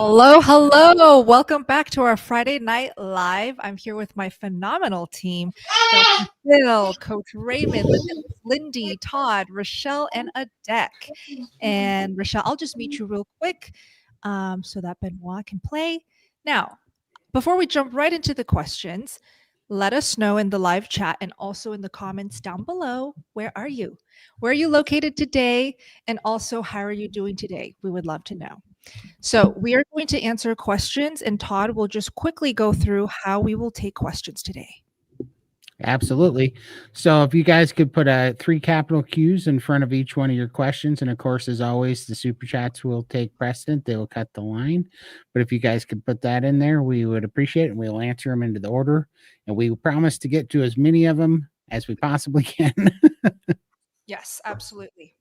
Hello, hello. Welcome back to our Friday Night Live. I'm here with my phenomenal team, Dr. Phil, Coach Raymond, Lindy, Todd, Richelle, and Adek. And Richelle, I'll just meet you real quick so that Benoit can play. Now, before we jump right into the questions, let us know in the live chat and also in the comments down below, where are you? Where are you located today? And also, how are you doing today? We would love to know. So we are going to answer questions, and Todd will just quickly go through how we will take questions today. Absolutely. So if you guys could put 3 capital Qs in front of each one of your questions, and of course, as always, the super chats will take precedent. They will cut the line. But if you guys could put that in there, we would appreciate it, and we'll answer them into the order. And we promise to get to as many of them as we possibly can. Yes, absolutely.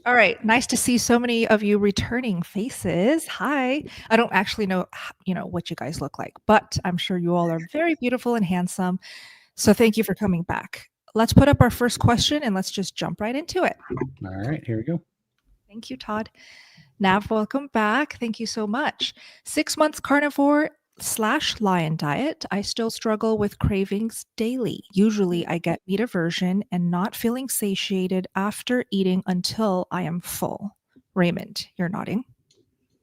All right. Nice to see so many of you returning faces. Hi. I don't actually know, what you guys look like, but I'm sure you all are very beautiful and handsome. So thank you for coming back. Let's put up our first question and let's just jump right into it. All right, here we go. Thank you, Todd. Nav, welcome back. Thank you so much. 6 months carnivore/lion diet. I still struggle with cravings daily. Usually I get meat aversion and not feeling satiated after eating until I am full. Raymond, you're nodding.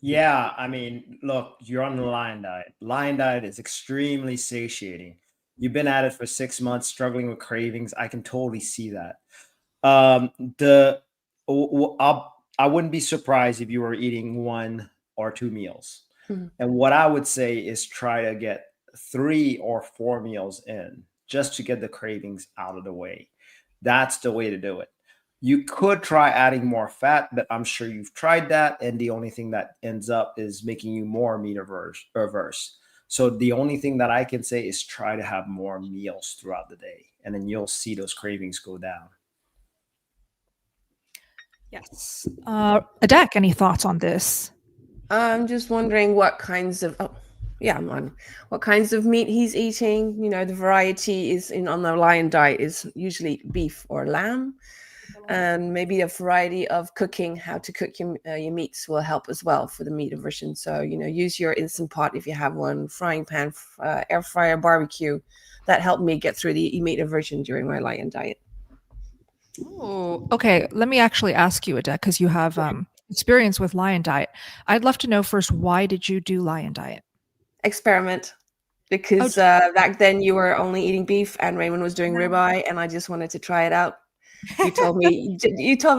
Yeah, I mean, look, you're on the lion diet. Lion diet is extremely satiating. You've been at it for 6 months, struggling with cravings. I can totally see that. I wouldn't be surprised if you were eating 1 or 2 meals. Mm-hmm. And what I would say is try to get 3 or 4 meals in just to get the cravings out of the way. That's the way to do it. You could try adding more fat, but I'm sure you've tried that. And the only thing that ends up is making you more meat averse. So the only thing that I can say is try to have more meals throughout the day, and then you'll see those cravings go down. Yes. Adek, any thoughts on this? I'm just wondering what kinds of what kinds of meat he's eating. The variety is on the lion diet is usually beef or lamb, and maybe a variety of cooking. How to cook your meats will help as well for the meat aversion. So use your Instant Pot if you have one, frying pan, air fryer, barbecue. That helped me get through the meat aversion during my lion diet. Oh, okay. Let me actually ask you, Adek, because you have experience with lion diet. I'd love to know first, why did you do lion diet? Experiment, because back then you were only eating beef and Raymond was doing ribeye, and I just wanted to try it out. You told me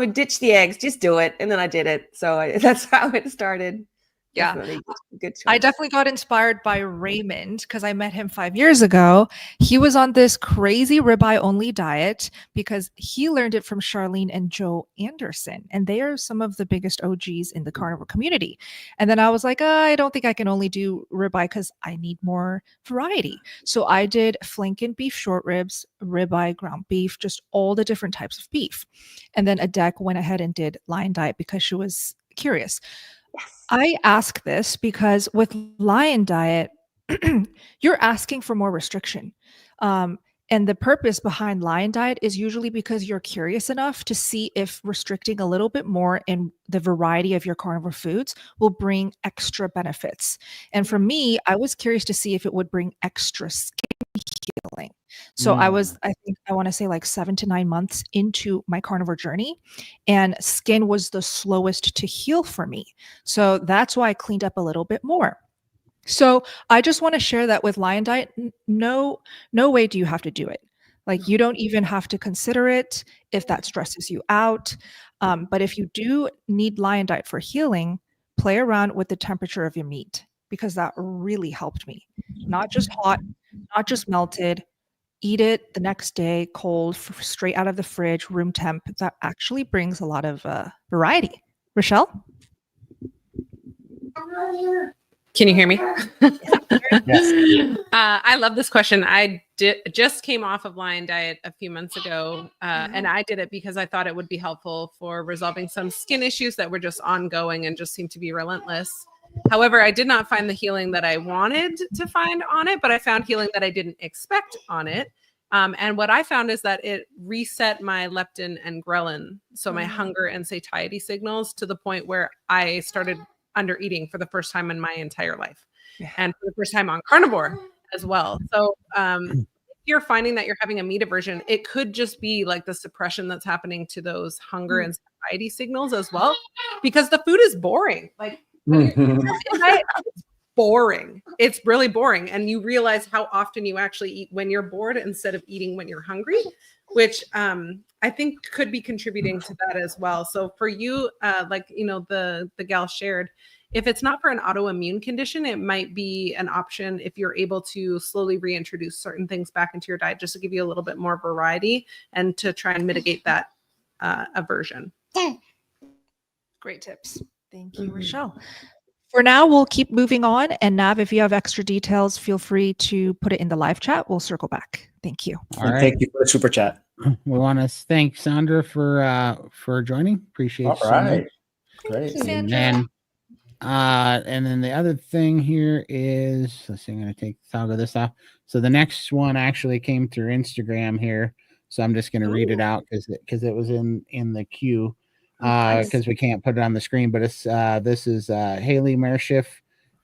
ditch the eggs, just do it, and then I did it. So that's how it started. Yeah, definitely good choice. I definitely got inspired by Raymond because I met him 5 years ago. He was on this crazy ribeye only diet because he learned it from Charlene and Joe Anderson, and they are some of the biggest OGs in the carnivore community. And then I was like, I don't think I can only do ribeye because I need more variety. So I did flank and beef short ribs, ribeye, ground beef, just all the different types of beef. And then Adek went ahead and did lion diet because she was curious. Yes. I ask this because with lion diet, you're asking for more restriction. And the purpose behind lion diet is usually because you're curious enough to see if restricting a little bit more in the variety of your carnivore foods will bring extra benefits. And for me, I was curious to see if it would bring extra skin healing. So I think I want to say like 7 to 9 months into my carnivore journey, and skin was the slowest to heal for me. So that's why I cleaned up a little bit more. So I just want to share that with lion diet, no way do you have to do it. Like, you don't even have to consider it if that stresses you out. But if you do need lion diet for healing, play around with the temperature of your meat, because that really helped me. Not just hot, not just melted. Eat it the next day, cold, straight out of the fridge, room temp. That actually brings a lot of variety. Richelle? Can you hear me? Yes. I love this question. I just came off of lion diet a few months ago, and I did it because I thought it would be helpful for resolving some skin issues that were just ongoing and just seemed to be relentless. However, I did not find the healing that I wanted to find on it, but I found healing that I didn't expect on it. And what I found is that it reset my leptin and ghrelin, so my hunger and satiety signals, to the point where I started under eating for the first time in my entire life, Yeah. and for the first time on carnivore as well. So if you're finding that you're having a meat aversion, it could just be like the suppression that's happening to those hunger and satiety signals as well, because the food is boring. Like when you're it's boring. It's really boring. And you realize how often you actually eat when you're bored instead of eating when you're hungry, which I think could be contributing to that as well. So for you, like, you know, the gal shared, if it's not for an autoimmune condition, it might be an option if you're able to slowly reintroduce certain things back into your diet, just to give you a little bit more variety and to try and mitigate that aversion. Great tips. Thank you, Richelle. For now, we'll keep moving on. And Nav, if you have extra details, feel free to put it in the live chat. We'll circle back. Thank you. All right. Thank you for the super chat. We want to thank Sandra for joining. Appreciate All you so much. right. Great. Thank you, And then the other thing here is, let's see, I'm going to toggle this off. So the next one actually came through Instagram here. So I'm just going to read it out because it was in the queue. Because we can't put it on the screen, but it's this is Haley Mershiff.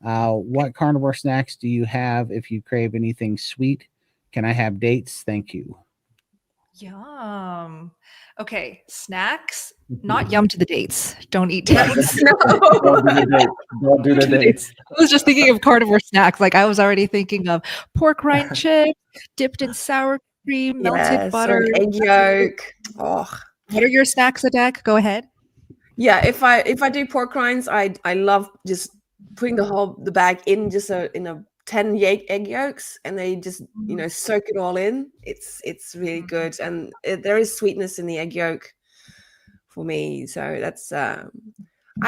What carnivore snacks do you have if you crave anything sweet? Can I have dates? Thank you. Yum. Okay, snacks, not yum to the dates. Don't eat dates. Don't do the dates. I was just thinking of carnivore snacks. Like I was already thinking of pork rind chips dipped in sour cream, melted butter, or egg yolk. Oh. What are your snacks, Adek? Go ahead. Yeah, if I do pork rinds, I love just putting the bag in just in a 10 egg yolks, and they just soak it all in. It's really good, and there is sweetness in the egg yolk for me. So that's I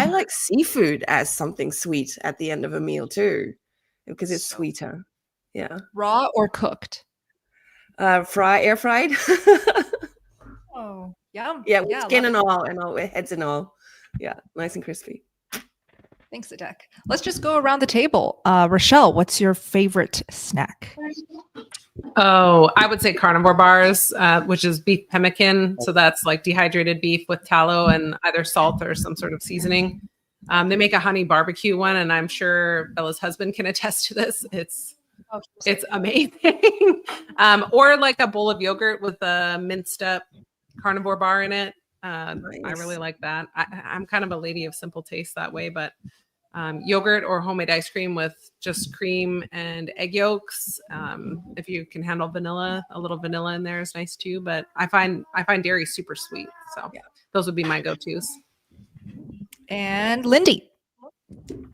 like seafood as something sweet at the end of a meal too, because it's sweeter. Yeah, Raw or cooked? air fried. Oh, yum. Yeah, with skin love and it. all, with heads and all. Yeah, nice and crispy. Thanks, Adek. Let's just go around the table. Richelle, what's your favorite snack? Oh, I would say carnivore bars, which is beef pemmican. So that's like dehydrated beef with tallow and either salt or some sort of seasoning. They make a honey barbecue one, and I'm sure Bella's husband can attest to this. It's amazing. Or like a bowl of yogurt with a minced up carnivore bar in it. Nice. I really like that. I'm kind of a lady of simple taste that way, but yogurt or homemade ice cream with just cream and egg yolks. If you can handle vanilla, a little vanilla in there is nice too. But I find dairy super sweet, so those would be my go-tos. And Lindy.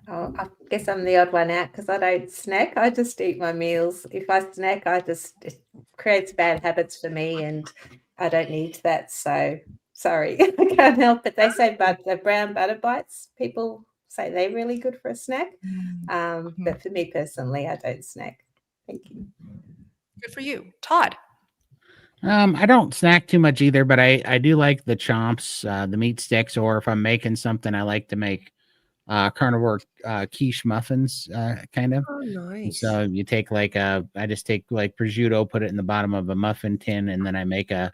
Oh, I guess I'm the odd one out because I don't snack. I just eat my meals. If I snack, it creates bad habits for me, and I don't need that. So sorry, I can't help it. They say the brown butter bites, people say they're really good for a snack. But for me personally, I don't snack. Thank you. Good for you. Todd. I don't snack too much either, but I do like the chomps, the meat sticks, or if I'm making something, I like to make carnivore quiche muffins, kind of. Oh, nice. So you take I just take like prosciutto, put it in the bottom of a muffin tin, and then I make a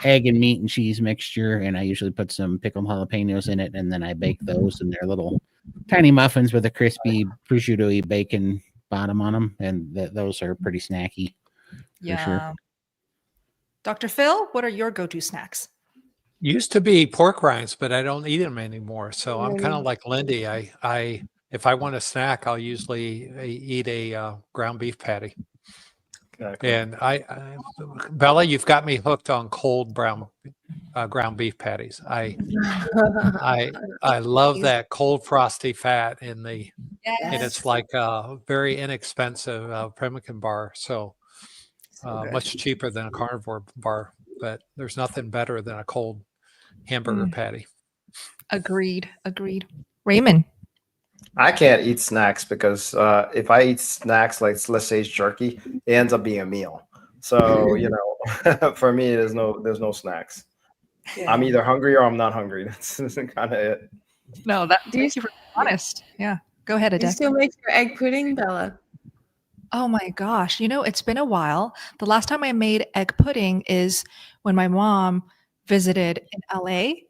egg and meat and cheese mixture, and I usually put some pickled jalapenos in it, and then I bake those, and they're little tiny muffins with a crispy prosciutto-y bacon bottom on them, and those are pretty snacky. Yeah. Sure. Dr. Phil, what are your go-to snacks? Used to be pork rinds, but I don't eat them anymore. So I'm kind of like Lindy. I if I want a snack, I'll usually eat a ground beef patty. Exactly. And Bella, you've got me hooked on cold ground beef patties. I love that cold frosty fat and it's like a very inexpensive pemmican bar. So much cheaper than a carnivore bar, but there's nothing better than a cold hamburger patty. Agreed. Raymond. I can't eat snacks because if I eat snacks, like let's say it's jerky, it ends up being a meal. So for me, there's no snacks. Yeah. I'm either hungry or I'm not hungry. That's kind of it. No, thank you for being honest. Yeah, go ahead, Adek. Do you still make your egg pudding, Bella? Oh my gosh, it's been a while. The last time I made egg pudding is when my mom visited in LA a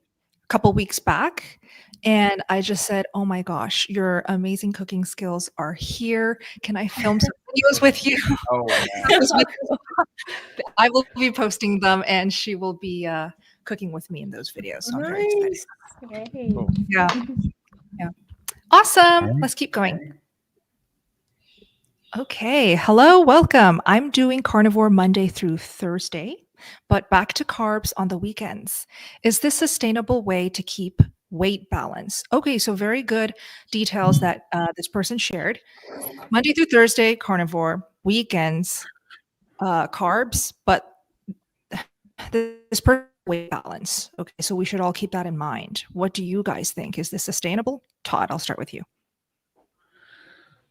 couple weeks back. And I just said, oh my gosh, your amazing cooking skills are here. Can I film some videos with you? Oh, wow. I will be posting them, and she will be cooking with me in those videos. So I'm very excited. Hey. Yeah. Yeah. Awesome. right. Let's keep going. Okay. Hello. Welcome. I'm doing carnivore Monday through Thursday, but back to carbs on the weekends. Is this a sustainable way to keep weight balance? Okay. So very good details that this person shared. Monday through Thursday, carnivore, weekends, carbs, but this person weight balance. Okay. So we should all keep that in mind. What do you guys think? Is this sustainable? Todd, I'll start with you.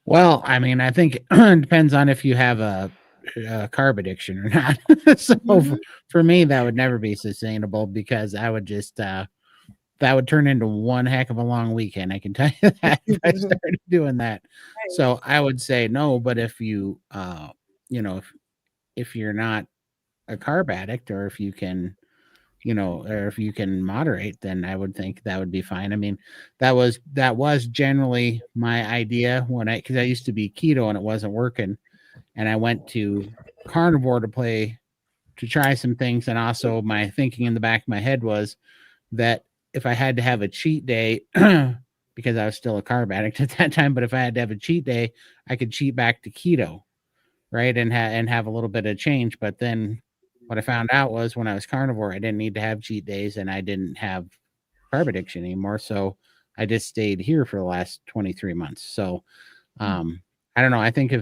Well, I mean, I think it depends on if you have a carb addiction or not. So for me, that would never be sustainable, because I would just that would turn into one heck of a long weekend. I can tell you that if I started doing that. So I would say no. But if you if you're not a carb addict, or if you can, or if you can moderate, then I would think that would be fine. I mean, that was generally my idea because I used to be keto and it wasn't working, and I went to carnivore to try some things. And also my thinking in the back of my head was that if I had to have a cheat day, because I was still a carb addict at that time, but if I had to have a cheat day, I could cheat back to keto, right, and have a little bit of change. But then what I found out was when I was carnivore, I didn't need to have cheat days, and I didn't have carb addiction anymore. So I just stayed here for the last 23 months. So I don't know. I think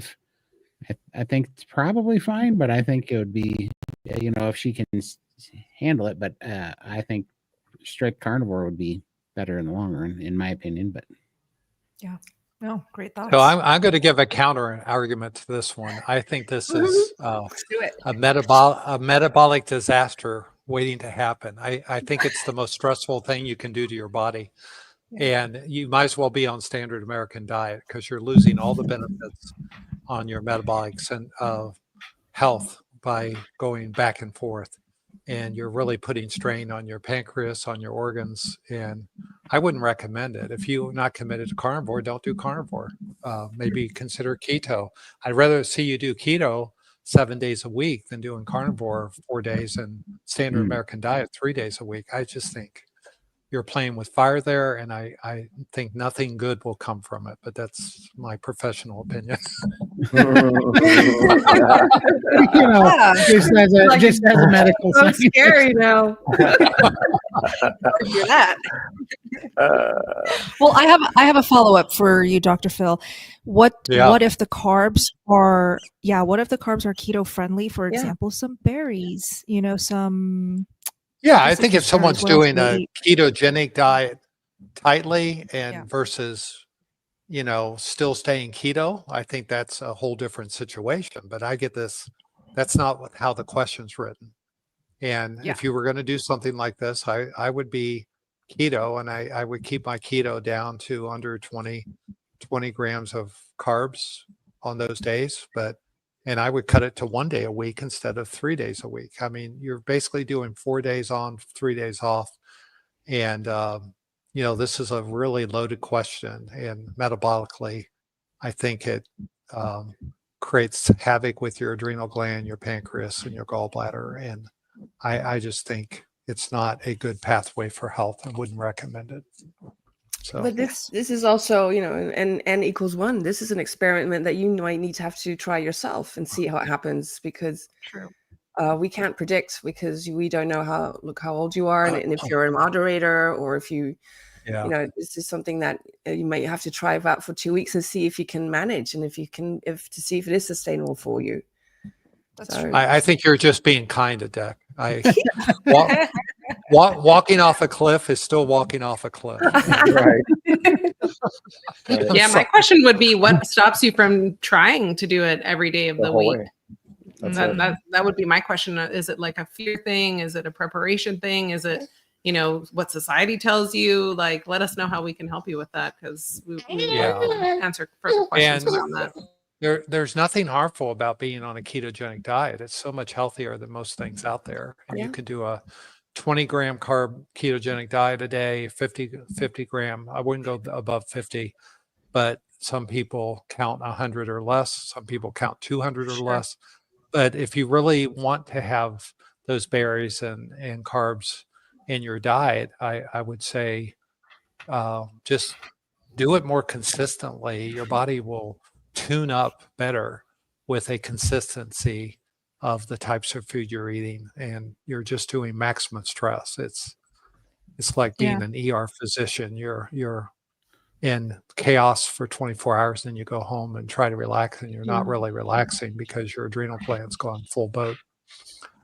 I think it's probably fine, but I think it would be, if she can handle it. But I think strict carnivore would be better in the long run, in my opinion. But yeah, no, great thoughts. So I'm going to give a counter argument to this one. I think this is Let's do it. a metabolic disaster waiting to happen. I think it's the most stressful thing you can do to your body. And you might as well be on standard American diet, because you're losing all the benefits on your metabolic health by going back and forth. And you're really putting strain on your pancreas, on your organs. And I wouldn't recommend it. If you're not committed to carnivore, don't do carnivore. Maybe consider keto. I'd rather see you do keto 7 days a week than doing carnivore 4 days and standard American diet 3 days a week. I just think you're playing with fire there, and I think nothing good will come from it. But that's my professional opinion. Just as a medical So scientist. scary now. Hear that. Well, I have a follow up for you, Dr. Phil. What if the carbs are keto friendly? For example, some berries. Some. Yeah, I think if someone's what else doing do a we eat? ketogenic diet tightly and versus, still staying keto, I think that's a whole different situation. But I get this, that's not how the question's written. And if you were going to do something like this, I would be keto, and I would keep my keto down to under 20 grams of carbs on those days. And I would cut it to 1 day a week instead of 3 days a week. I mean, you're basically doing 4 days on, 3 days off. And, this is a really loaded question. And metabolically, I think it creates havoc with your adrenal gland, your pancreas, and your gallbladder. And I just think it's not a good pathway for health. I wouldn't recommend it. So, But this is also, and N equals 1. This is an experiment that you might need to have to try yourself and see how it happens, because we can't predict, because we don't know how old you are, and if you're a moderator, or if you, this is something that you might have to try out for 2 weeks and see if you can manage, and to see if it is sustainable for you. I think you're just being kind, Adek. Walking off a cliff is still walking off a cliff. Right. Yeah, my question would be, what stops you from trying to do it every day of the week? That would be my question. Is it like a fear thing? Is it a preparation thing? Is it, what society tells you? Like, let us know how we can help you with that, because we answer further questions around that. There's nothing harmful about being on a ketogenic diet. It's so much healthier than most things out there. And you can do a 20-gram carb ketogenic diet a day, 50 gram. I wouldn't go above 50, but some people count 100 or less. Some people count 200 or less. But if you really want to have those berries and carbs in your diet, I would say just do it more consistently. Your body will tune up better with a consistency of the types of food you're eating, and you're just doing maximum stress. It's like being an ER physician. You're in chaos for 24 hours, and you go home and try to relax, and you're not really relaxing because your adrenal gland's gone full boat.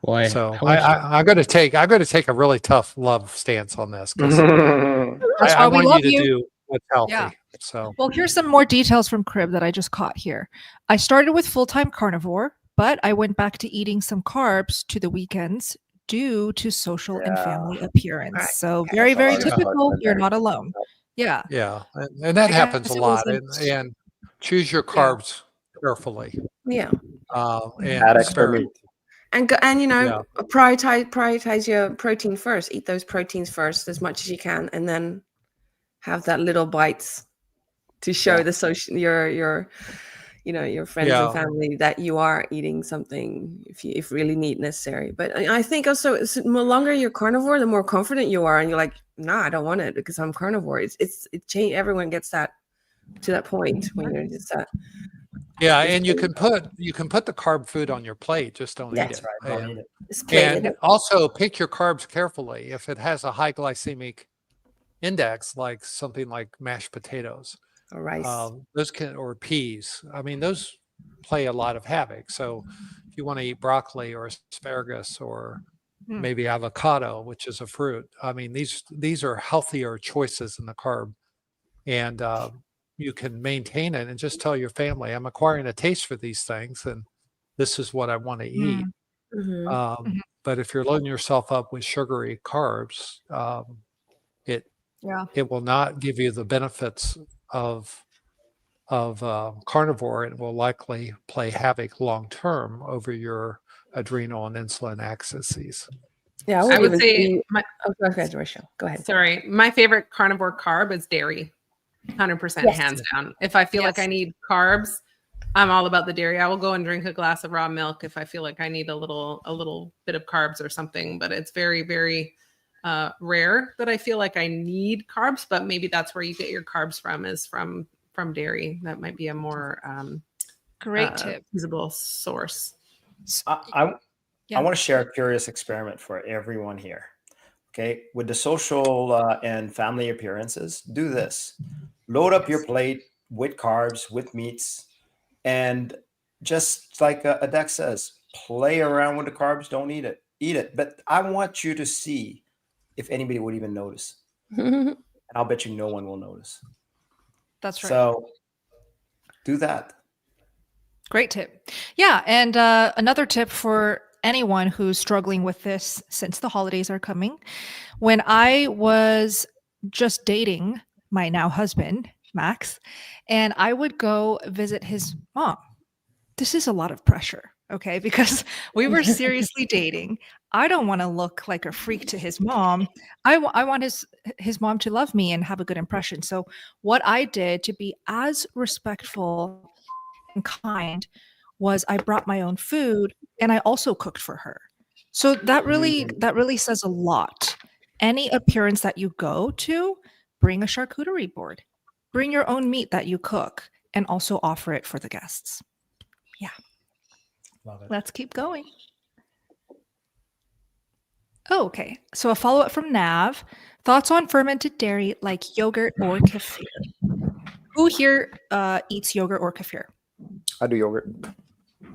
Boy, So I'm going to take a really tough love stance on this, because I want you to do what's healthy. Yeah. So, well, here's some more details from Crib that I just caught here. I started with full-time carnivore, but I went back to eating some carbs to the weekends due to social and family appearance. So very, very typical. You're not alone. Yeah. Yeah. And that happens a lot. And choose your carbs carefully. Yeah. And Adek for me. And prioritize your protein first. Eat those proteins first as much as you can, and then have that little bites to show the social your friends and family that you are eating something if really necessary. But I think also the longer you're carnivore, the more confident you are, and you're like, nah, I don't want it because I'm carnivore. It's change. Everyone gets that to that point when you're just that. Yeah, and you can put the carb food on your plate. Just don't eat it. Right. Don't eat it. And also pick your carbs carefully. If it has a high glycemic index, like something like mashed potatoes or rice, or peas. I mean, those play a lot of havoc. So if you want to eat broccoli or asparagus or maybe avocado, which is a fruit, I mean, these are healthier choices in the carb, and you can maintain it and just tell your family, I'm acquiring a taste for these things, and this is what I want to eat. But if you're loading yourself up with sugary carbs, it will not give you the benefits of carnivore. It will likely play havoc long term over your adrenal and insulin axes. Yeah, I would say go ahead, Richelle. Go ahead. Sorry, my favorite carnivore carb is dairy. 100% hands down. If I feel like I need carbs, I'm all about the dairy. I will go and drink a glass of raw milk if I feel like I need a little bit of carbs or something. But it's very, very rare that I feel like I need carbs. But maybe that's where you get your carbs from, is from dairy. That might be a more great tip, feasible source. I want to share a curious experiment for everyone here. Okay, with the social and family appearances, do this. Load up your plate with carbs, with meats, and just like Adek says, play around with the carbs. Don't eat it. Eat it. But I want you to see if anybody would even notice. And I'll bet you no one will notice. That's right. So do that. Great tip. Yeah. And another tip for anyone who's struggling with this since the holidays are coming. When I was just dating my now husband, Max, and I would go visit his mom. This is a lot of pressure, okay? Because we were seriously dating. I don't want to look like a freak to his mom. I want his mom to love me and have a good impression. So what I did to be as respectful and kind was I brought my own food and I also cooked for her. So that really says a lot. Any appearance that you go to, bring a charcuterie board. Bring your own meat that you cook and also offer it for the guests. Yeah. Love it. Let's keep going. Oh, okay. So a follow-up from Nav. Thoughts on fermented dairy like yogurt or kefir? Who here eats yogurt or kefir? I do yogurt.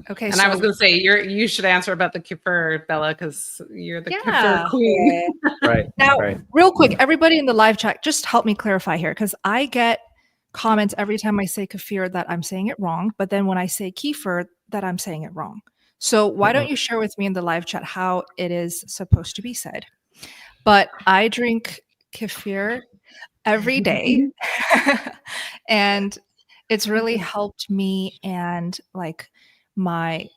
Okay. And so, I was going to say, you should answer about the kefir, Bella, because you're the kefir queen. Right. Now, right. real quick, everybody in the live chat, just help me clarify here, because I get comments every time I say kefir that I'm saying it wrong, but then when I say kefir, that I'm saying it wrong. So why don't you share with me in the live chat how it is supposed to be said? But I drink kefir every day, and it's really helped me and like my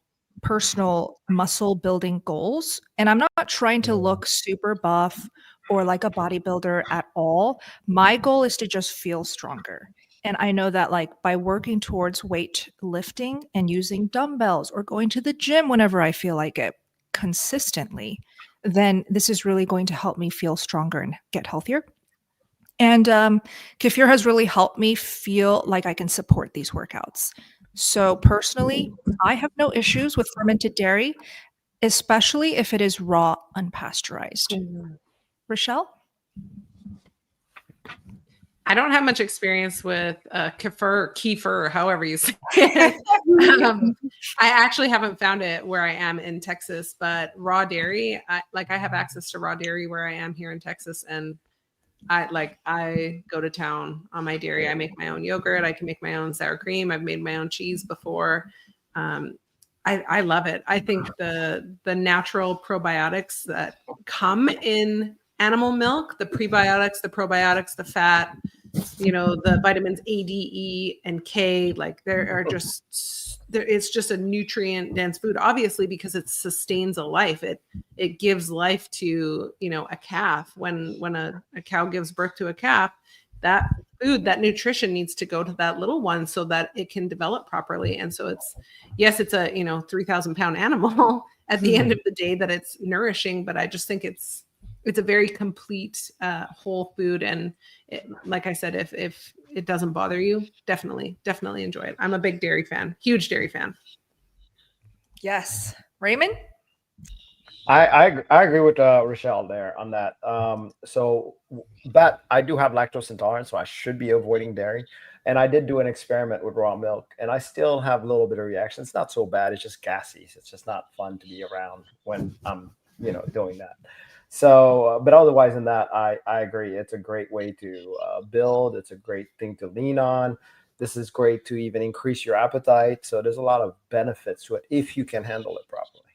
personal muscle building goals. And I'm not trying to look super buff or like a bodybuilder at all. My goal is to just feel stronger. And I know that like by working towards weight lifting and using dumbbells or going to the gym whenever I feel like it consistently, then this is really going to help me feel stronger and get healthier. And Kefir has really helped me feel like I can support these workouts. So personally, I have no issues with fermented dairy, especially if it is raw, unpasteurized. Richelle? I don't have much experience with kefir, however you say it. I actually haven't found it where I am in Texas, but raw dairy, I have access to raw dairy where I am here in Texas, and I go to town on my dairy. I make my own yogurt. I can make my own sour cream. I've made my own cheese before. I love it. I think the natural probiotics that come in animal milk, the prebiotics, the probiotics, the fat, the vitamins A, D, E, and K, it's just a nutrient dense food, obviously, because it sustains a life. It gives life to, a calf. When a cow gives birth to a calf, that food, that nutrition needs to go to that little one so that it can develop properly. And so it's a 3,000 pound animal at the end of the day that it's nourishing, but I just think it's a very complete whole food. And like I said, if it doesn't bother you, definitely enjoy it. I'm a big dairy fan, huge dairy fan. Yes. Raymond? I agree with Richelle there on that. So that I do have lactose intolerance, so I should be avoiding dairy. And I did do an experiment with raw milk, and I still have a little bit of reaction. It's not so bad. It's just gassy. It's just not fun to be around when I'm, doing that. So, but otherwise than that, I agree. It's a great way to build. It's a great thing to lean on. This is great to even increase your appetite. So there's a lot of benefits to it if you can handle it properly.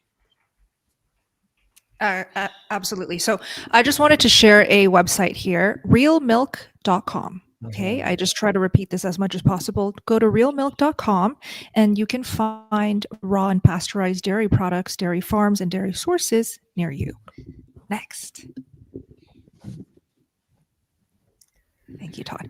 Absolutely. So I just wanted to share a website here, realmilk.com. Okay. I just try to repeat this as much as possible. Go to realmilk.com and you can find raw and pasteurized dairy products, dairy farms, and dairy sources near you. Next. Thank you, Todd.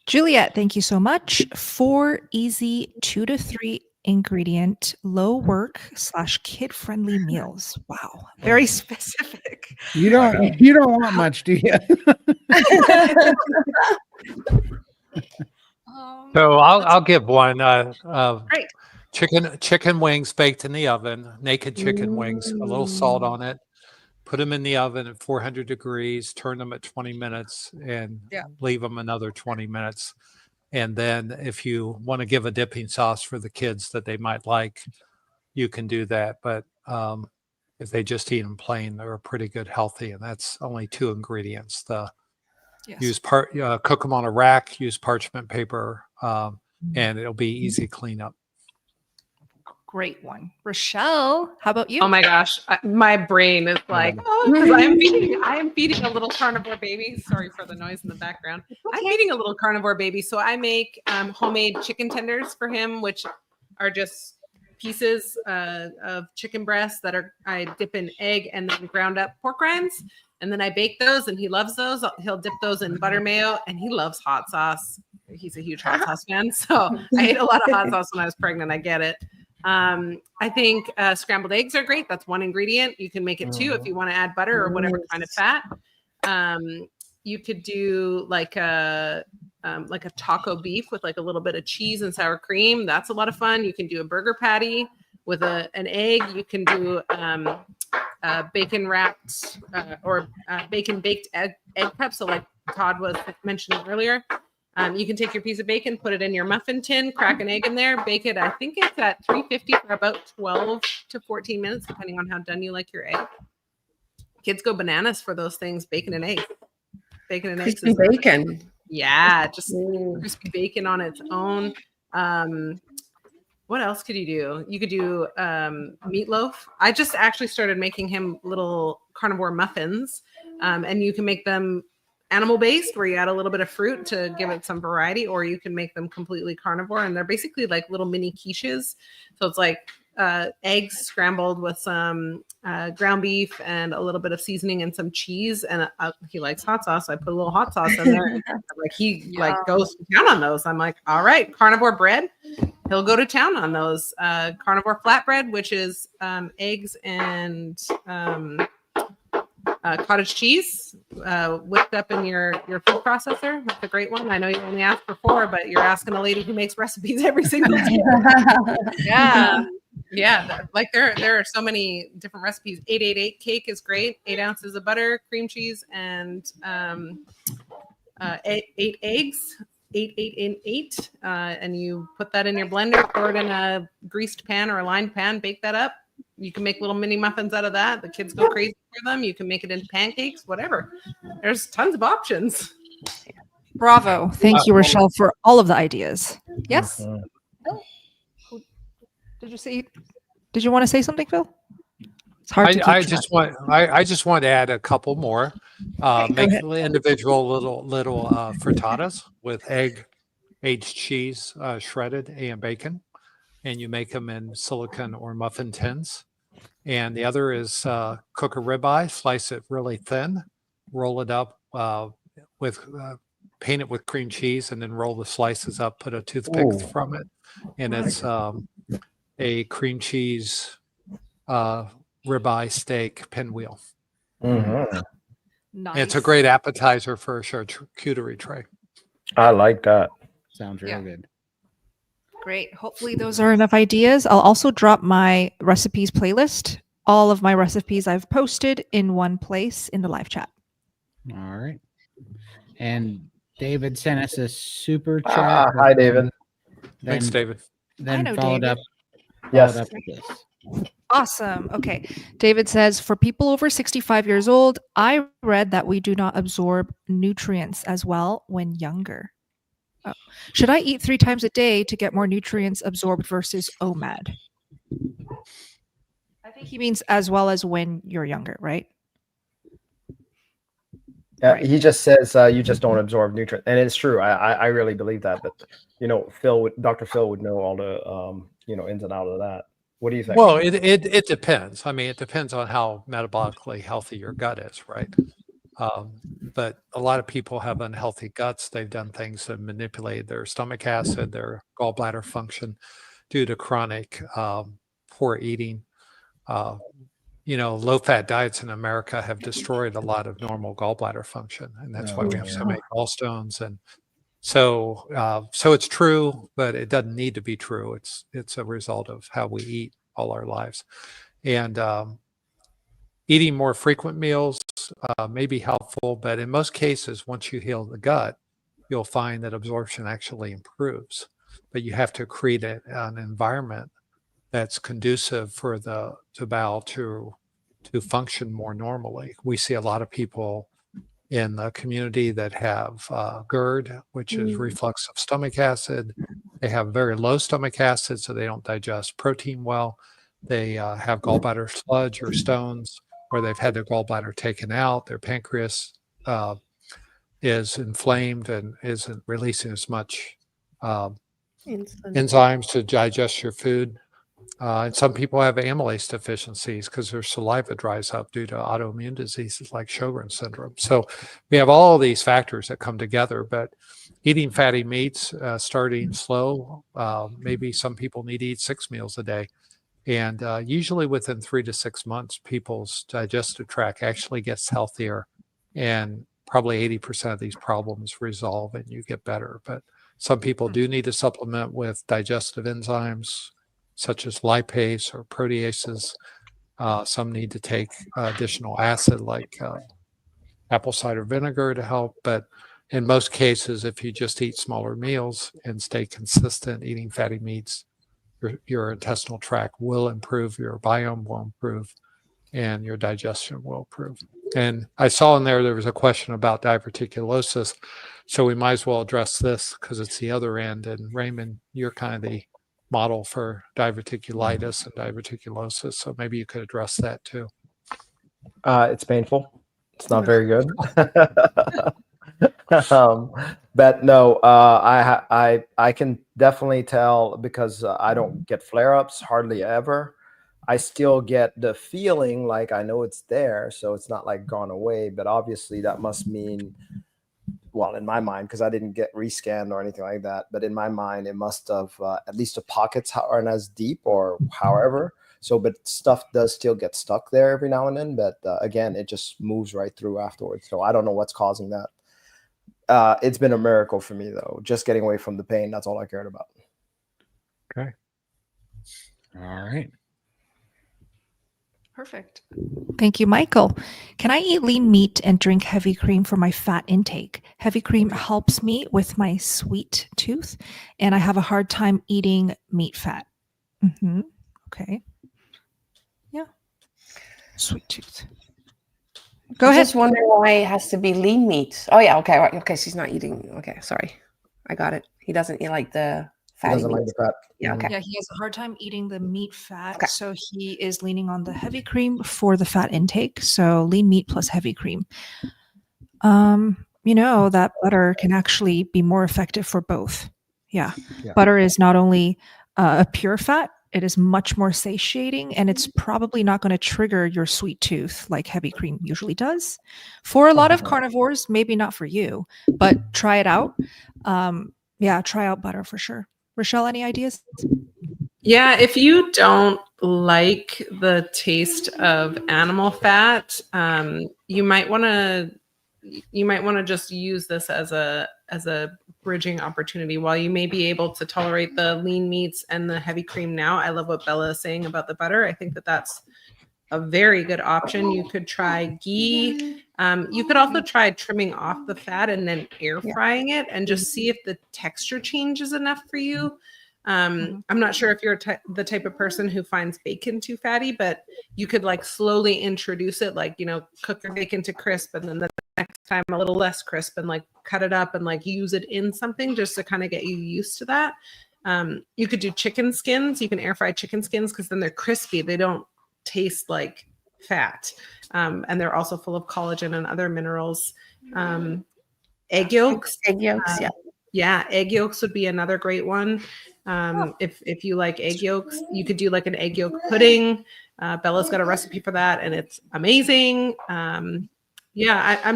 Juliet, thank you so much. 4 easy 2 to 3 ingredient, low work / kid friendly meals. Wow, very specific. You don't want much, do you? So I'll give one. Great. Chicken wings baked in the oven, naked chicken wings, a little salt on it. Put them in the oven at 400 degrees, turn them at 20 minutes and leave them another 20 minutes. And then if you want to give a dipping sauce for the kids that they might like, you can do that. But if they just eat them plain, they're pretty good, healthy. And that's only 2 ingredients. Cook them on a rack, use parchment paper, and it'll be easy cleanup. Great one. Richelle, how about you? Oh my gosh, my brain is like, I am feeding a little carnivore baby. Sorry for the noise in the background. I'm feeding a little carnivore baby. So I make homemade chicken tenders for him, which are just pieces of chicken breasts that I dip in egg and then ground up pork rinds. And then I bake those and he loves those. He'll dip those in butter mayo and he loves hot sauce. He's a huge hot sauce fan. So I ate a lot of hot sauce when I was pregnant. I get it. I think scrambled eggs are great. That's 1 ingredient. You can make it 2 if you want to add butter or whatever kind of fat. You could do like a taco beef with like a little bit of cheese and sour cream. That's a lot of fun. You can do a burger patty with an egg. You can do bacon wrapped or bacon baked egg prep. So like Todd was mentioning earlier. You can take your piece of bacon, put it in your muffin tin, crack an egg in there, bake it. I think it's at 350 for about 12 to 14 minutes, depending on how done you like your egg. Kids go bananas for those things, bacon and eggs. Bacon and eggs. Crispy bacon. Yeah, just crispy bacon on its own. What else could you do? You could do meatloaf. I just actually started making him little carnivore muffins, and you can make them animal based where you add a little bit of fruit to give it some variety, or you can make them completely carnivore, and they're basically like little mini quiches. So it's like eggs scrambled with some ground beef and a little bit of seasoning and some cheese. And he likes hot sauce, so I put a little hot sauce in there. And, like he like goes to town on those. I'm like, all right, carnivore bread. He'll go to town on those. Carnivore flatbread, which is eggs and cottage cheese whipped up in your food processor. That's a great one. I know you only asked for 4, but you're asking a lady who makes recipes every single day. Yeah. Like there are so many different recipes. 888 cake is great. 8 ounces of butter, cream cheese, and 8 eggs. 8, 8, and 8. And you put that in your blender, pour it in a greased pan or a lined pan, bake that up. You can make little mini muffins out of that. The kids go crazy for them. You can make it into pancakes, whatever. There's tons of options. Bravo. Thank you, Richelle, for all of the ideas. Yes? Did you want to say something, Phil? It's hard to keep I track. just want to add a couple more. Make individual little frittatas with egg, aged cheese, shredded, and bacon, and you make them in silicone or muffin tins. And the other is cook a ribeye, slice it really thin, roll it up with paint it with cream cheese, and then roll the slices up. Put a toothpick from it, and it's a cream cheese ribeye steak pinwheel. Mm-hmm. Nice. It's a great appetizer for a charcuterie tray. I like that. Sounds real good. Great. Hopefully those are enough ideas. I'll also drop my recipes playlist. All of my recipes I've posted in one place in the live chat. All right. And David sent us a super chat. Hi, David. Thanks, David. Then I know followed David. Yes. up with this. Awesome. Okay. David says, for people over 65 years old, I read that we do not absorb nutrients as well when younger. Oh. Should I eat 3 times a day to get more nutrients absorbed versus OMAD? I think he means as well as when you're younger, right? Yeah, Right. he just says you just don't absorb nutrients, and it's true. I really believe that. But Dr. Phil would know all the ins and outs of that. What do you think? Well, it depends. I mean, it depends on how metabolically healthy your gut is, right? But a lot of people have unhealthy guts. They've done things to manipulate their stomach acid, their gallbladder function due to chronic poor eating. Low-fat diets in America have destroyed a lot of normal gallbladder function, and that's why we have so many gallstones. And so it's true, but it doesn't need to be true. It's a result of how we eat all our lives, and eating more frequent meals may be helpful. But in most cases, once you heal the gut, you'll find that absorption actually improves. But you have to create an environment that's conducive for the bowel to function more normally. We see a lot of people in the community that have GERD, which is reflux of stomach acid. They have very low stomach acid, so they don't digest protein well. They have gallbladder sludge or stones, or they've had their gallbladder taken out. Their pancreas is inflamed and isn't releasing as much enzymes to digest your food. And some people have amylase deficiencies because their saliva dries up due to autoimmune diseases like Sjogren's syndrome. So we have all these factors that come together, but eating fatty meats, starting slow, maybe some people need to eat 6 meals a day. And usually within 3 to 6 months, people's digestive tract actually gets healthier, and probably 80% of these problems resolve and you get better. But some people do need to supplement with digestive enzymes, such as lipase or proteases. Some need to take additional acid like apple cider vinegar to help. But in most cases, if you just eat smaller meals and stay consistent eating fatty meats, your intestinal tract will improve, your biome will improve, and your digestion will improve. And I saw in there was a question about diverticulosis, so we might as well address this because it's the other end. And Raymond, you're kind of the model for diverticulitis and diverticulosis, so maybe you could address that too. It's painful. It's not very good. But no, I can definitely tell because I don't get flare-ups hardly ever. I still get the feeling like I know it's there, so it's not like gone away. But obviously, that must mean, well, in my mind, because I didn't get rescanned or anything like that, but in my mind, it must have at least the pockets aren't as deep or however. So, but stuff does still get stuck there every now and then. But again, it just moves right through afterwards. So I don't know what's causing that. It's been a miracle for me, though. Just getting away from the pain. That's all I cared about. Okay. All right. Perfect. Thank you, Michael. Can I eat lean meat and drink heavy cream for my fat intake? Heavy cream helps me with my sweet tooth, and I have a hard time eating meat fat. Okay. Yeah. Sweet tooth. Go I'm ahead. just wondering why it has to be lean meat. Oh yeah, okay, right. Okay, she's not eating. Okay, sorry, I got it. He doesn't eat like the He fatty doesn't like meat. the fat. Yeah, okay. Yeah, he has a hard time eating the meat fat, Okay. so he is leaning on the heavy cream for the fat intake. So lean meat plus heavy cream. You know that butter can actually be more effective for both. Yeah. Butter is not only a pure fat, it is much more satiating, and it's probably not going to trigger your sweet tooth like heavy cream usually does. For a lot of carnivores, maybe not for you, but try it out. Yeah, try out butter for sure. Richelle, any ideas? Yeah, if you don't like the taste of animal fat, you might want to just use this as a bridging opportunity. While you may be able to tolerate the lean meats and the heavy cream now, I love what Bella is saying about the butter. I think that that's a very good option. You could try ghee. You could also try trimming off the fat and then air frying it and just see if the texture changes enough for you. I'm not sure if you're the type of person who finds bacon too fatty, but you could like slowly introduce it, like, you know, cook your bacon to crisp and then the next time a little less crisp and like cut it up and like use it in something just to kind of get you used to that. You could do chicken skins. You can air fry chicken skins because then they're crispy. They don't taste like fat. And they're also full of collagen and other minerals. Egg yolks. Egg yolks, Yeah, egg yolks would be another great one. If you like egg yolks, you could do like an egg yolk pudding. Bella's got a recipe for that and it's amazing. I'm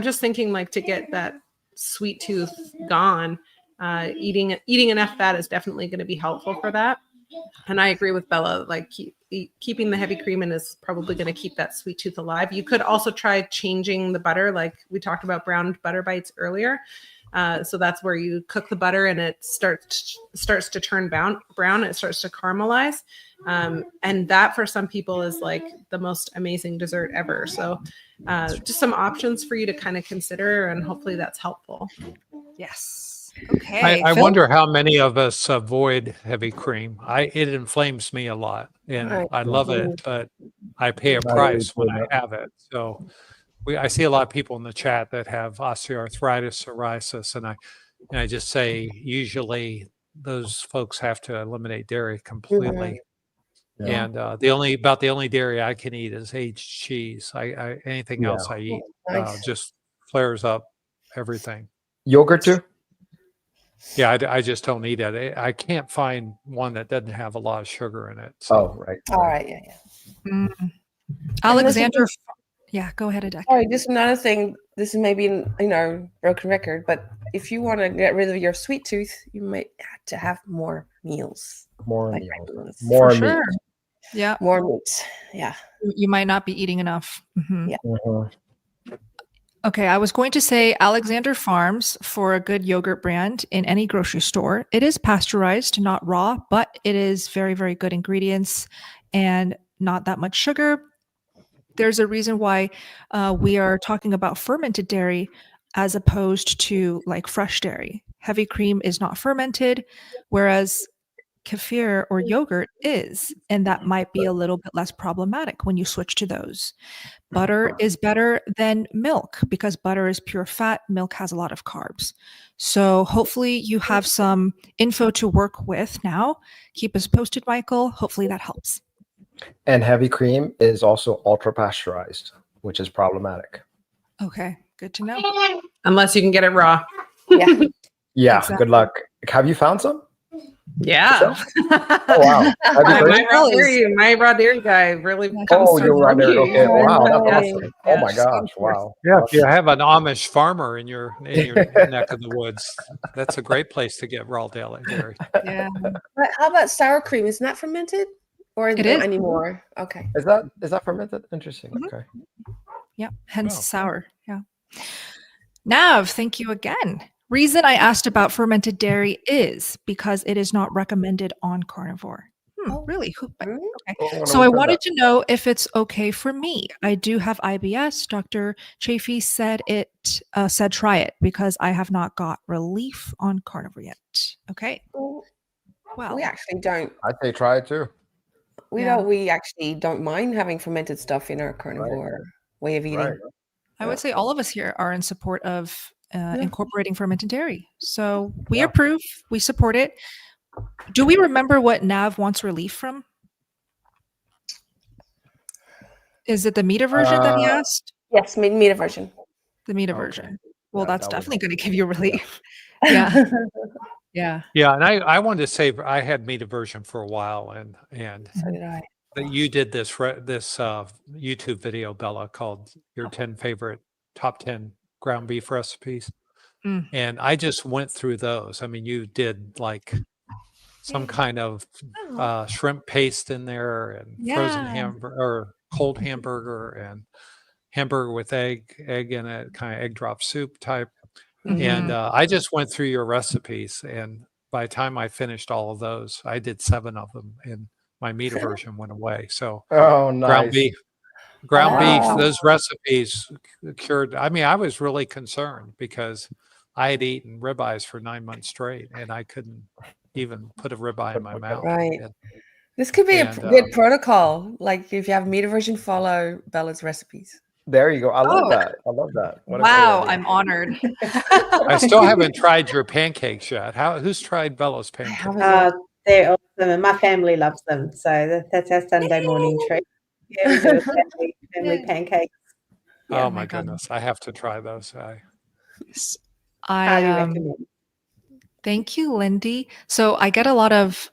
just thinking like to get that sweet tooth gone, eating enough fat is definitely going to be helpful for that. And I agree with Bella, like keeping the heavy cream in is probably going to keep that sweet tooth alive. You could also try changing the butter, like we talked about browned butter bites earlier. So that's where you cook the butter and it starts to turn brown. It starts to caramelize. And that for some people is like the most amazing dessert ever. So just some options for you to kind of consider, and hopefully that's helpful. Yes. Okay. I wonder how many of us avoid heavy cream. It inflames me a lot, and I love it, but I pay a price when I have it. So I see a lot of people in the chat that have osteoarthritis, psoriasis, and I just say usually those folks have to eliminate dairy completely. And the only dairy I can eat is aged cheese. Anything else I eat just flares up everything. Yogurt too? Yeah, I just don't eat it. I can't find one that doesn't have a lot of sugar in it. So. Oh, right. All right, yeah. Alexander. Yeah, go ahead, Adek. Sorry, just another thing. This is maybe, broken record, but if you want to get rid of your sweet tooth, you might have to have more meals. More like meals. For More sure. meat. Yeah. More meat. Yeah. You might not be eating enough. Yeah. Okay, I was going to say Alexander Farms for a good yogurt brand in any grocery store. It is pasteurized, not raw, but it is very, very good ingredients and not that much sugar. There's a reason why we are talking about fermented dairy as opposed to like fresh dairy. Heavy cream is not fermented, whereas kefir or yogurt is, and that might be a little bit less problematic when you switch to those. Butter is better than milk because butter is pure fat. Milk has a lot of carbs. So hopefully you have some info to work with now. Keep us posted, Michael. Hopefully that helps. And heavy cream is also ultra pasteurized, which is problematic. Okay, good to know. Unless you can get it raw. Yeah. Yeah. Exactly. Good luck. Have you found some? Yeah. Oh wow. Have you heard? My raw dairy guy really comes Oh, through you're right for there. me. Okay. Wow, that's Right. awesome. Oh my she's going gosh. forth. Wow. Yeah, if you have an Amish farmer in your neck of the woods, that's a great place to get raw dairy. Yeah. But how about sour cream? Isn't that fermented? Or It no is. anymore? Okay. Is that fermented? Interesting. Mhm. Okay. Yeah. Hence Wow. sour. Yeah. Nav, thank you again. Reason I asked about fermented dairy is because it is not recommended on carnivore. Oh. Really? Okay. Oh, So I wanted to know if it's okay for me. I do have IBS. Dr. Chafee said said try it because I have not got relief on carnivore yet. Okay. Well, We actually don't. I'd say try it too. We actually don't mind having fermented stuff in our carnivore way of eating. Right. I would say all of us here are in support of incorporating fermented dairy. So we Yeah. approve. We support it. Do we remember what Nav wants relief from? Is it the meat aversion that he asked? Yes, meat aversion. The meat Okay. aversion. Well, Yeah, that's that would definitely help. going to give you relief. Yeah. Yeah. Yeah, and I wanted to say I had meat aversion for a while, and So did I. that you did this YouTube video, Bella, called your 10 favorite top 10 ground beef recipes. Mm. And I just went through those. I mean, you did like some kind of shrimp paste in there, and frozen Yeah. hamburger or cold hamburger, and hamburger with egg in it, kind of egg drop soup type. And I just went through your recipes, and by the time I finished all of those, I did 7 of them, and my meat aversion went away. So Oh, nice. ground beef, Wow. those recipes cured. I mean, I was really concerned because I had eaten ribeyes for 9 months straight, and I couldn't even put a ribeye in my mouth. Right. And This could be a And, good protocol. Like if you have meat aversion, follow Bella's recipes. There you go. I love Oh. that. I love that. What a great Wow, idea. I'm honored. I still haven't tried your pancakes yet. Who's tried Bella's pancakes? They're awesome, and my family loves them. So that's our Sunday morning treat. Yeah, we do a family pancakes. Oh my my God. goodness, I have to try those. Highly I recommend. thank you, Lindy. So I get a lot of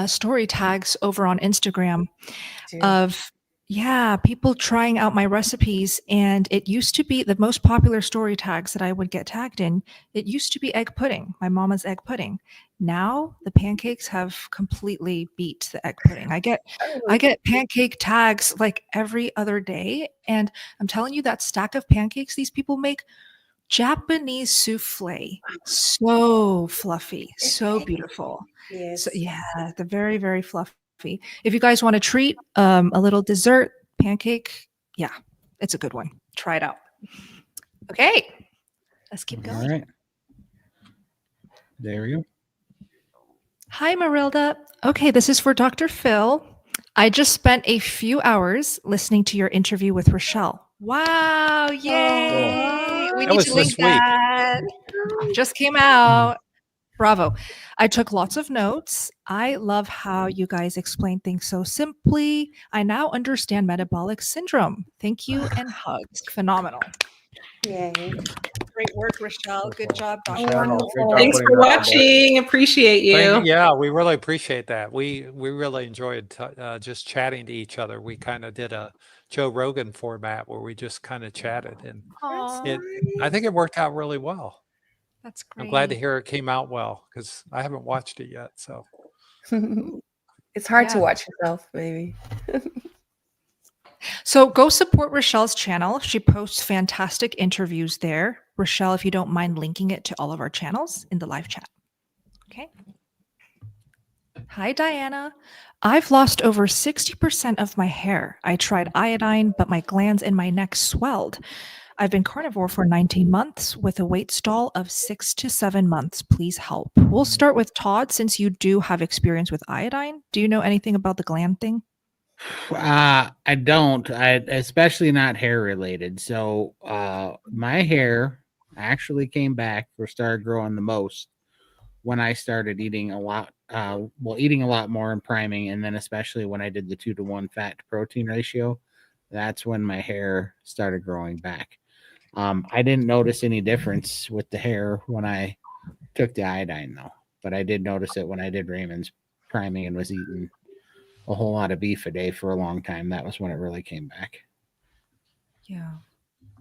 story tags over on Instagram of people trying out my recipes, and it used to be the most popular story tags that I would get tagged in. It used to be egg pudding, my mama's egg pudding. Now the pancakes have completely beat the egg pudding. I get pancake tags like every other day, and I'm telling you, that stack of pancakes these people make, Japanese souffle, so fluffy, so beautiful. Yes. So yeah, the very, very fluffy. If you guys want to treat a little dessert pancake, yeah, it's a good one. Try it out. Okay, let's keep All going. right. There we go. Hi, Marilda. Okay, this is for Dr. Phil. I just spent a few hours listening to your interview with Richelle. Wow, yay! We That need was to link this week. that. Just came out. Bravo. I took lots of notes. I love how you guys explain things so simply. I now understand metabolic syndrome. Thank you and hugs. Phenomenal. Yeah. Great work, Richelle. Good job, Dr. Channel. Great job Thanks putting for that out there. watching. Appreciate you. Yeah, we really appreciate that. We really enjoyed just chatting to each other. We kind of did a Joe Rogan format where we just kind of chatted, and I think it worked out really well. That's great. I'm glad to hear it came out well because I haven't watched it yet. So It's hard to Yeah. watch yourself, maybe. So go support Richelle's channel. She posts fantastic interviews there. Richelle, if you don't mind linking it to all of our channels in the live chat. Okay. Hi, Diana. I've lost over 60% of my hair. I tried iodine, but my glands in my neck swelled. I've been carnivore for 19 months with a weight stall of 6 to 7 months. Please help. We'll start with Todd since you do have experience with iodine. Do you know anything about the gland thing? I don't. Especially not hair related. So my hair actually came back or started growing the most when I started eating a lot. Eating a lot more and priming, and then especially when I did the 2-to-1 fat to protein ratio, that's when my hair started growing back. I didn't notice any difference with the hair when I took the iodine though, but I did notice it when I did Raymond's priming and was eating a whole lot of beef a day for a long time. That was when it really came back. Yeah.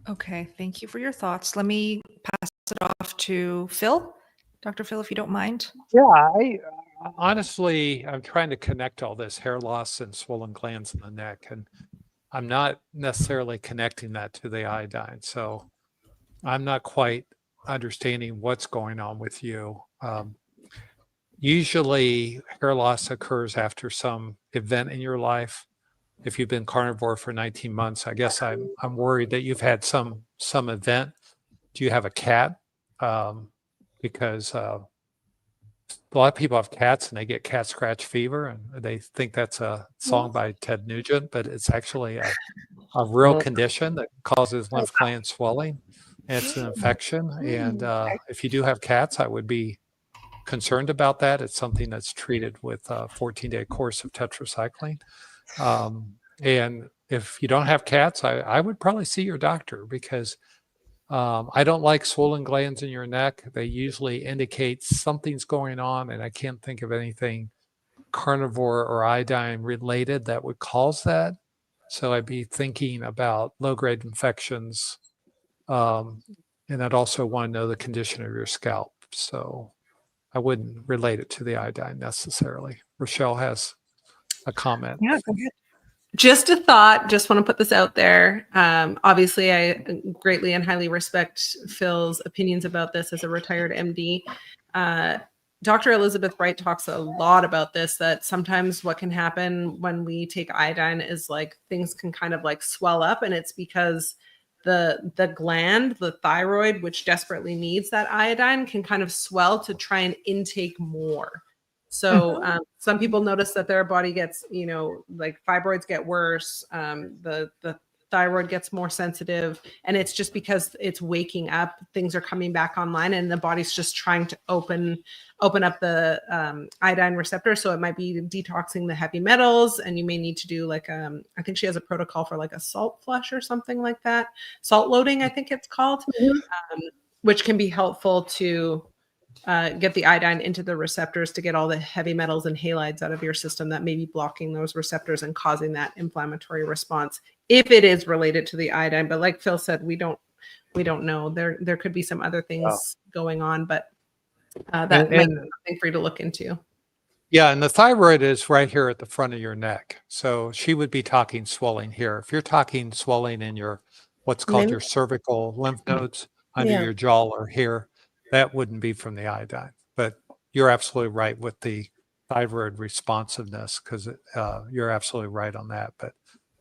Okay. Thank you for your thoughts. Let me pass it off to Phil. Dr. Phil, if you don't mind. Yeah, I honestly, I'm trying to connect all this hair loss and swollen glands in the neck, and I'm not necessarily connecting that to the iodine. So I'm not quite understanding what's going on with you. Usually hair loss occurs after some event in your life. If you've been carnivore for 19 months, I guess I'm worried that you've had some event. Do you have a cat? Because a lot of people have cats and they get cat scratch fever, and they think that's a song by Ted Nugent, but it's actually a real condition that causes lymph gland swelling. And it's an infection. And if you do have cats, I would be concerned about that. It's something that's treated with a 14-day course of tetracycline. And if you don't have cats, I would probably see your doctor, because I don't like swollen glands in your neck. They usually indicate something's going on, and I can't think of anything carnivore or iodine related that would cause that. So I'd be thinking about low-grade infections. And I'd also want to know the condition of your scalp. So I wouldn't relate it to the iodine necessarily. Richelle has a comment. Yeah, go ahead. Just a thought, just want to put this out there. Obviously, I greatly and highly respect Phil's opinions about this as a retired MD. Dr. Elizabeth Wright talks a lot about this, that sometimes what can happen when we take iodine is like things can kind of like swell up, and it's because the gland, the thyroid, which desperately needs that iodine, can kind of swell to try and intake more. So some people notice that their body gets, like fibroids get worse, the thyroid gets more sensitive, and it's just because it's waking up, things are coming back online, and the body's just trying to open up the iodine receptor. So it might be detoxing the heavy metals, and you may need to do like I think she has a protocol for like a salt flush or something like that, salt loading, I think it's called, which can be helpful to get the iodine into the receptors to get all the heavy metals and halides out of your system that may be blocking those receptors and causing that inflammatory response, if it is related to the iodine. But like Phil said, we don't know. There could be some other things going on, but that might be something for you to look into. Yeah, and the thyroid is right here at the front of your neck. So she would be talking swelling here. If you're talking swelling in your what's called your cervical lymph nodes under your jaw or here, that wouldn't be from the iodine. But you're absolutely right with the thyroid responsiveness, because you're absolutely right on that. But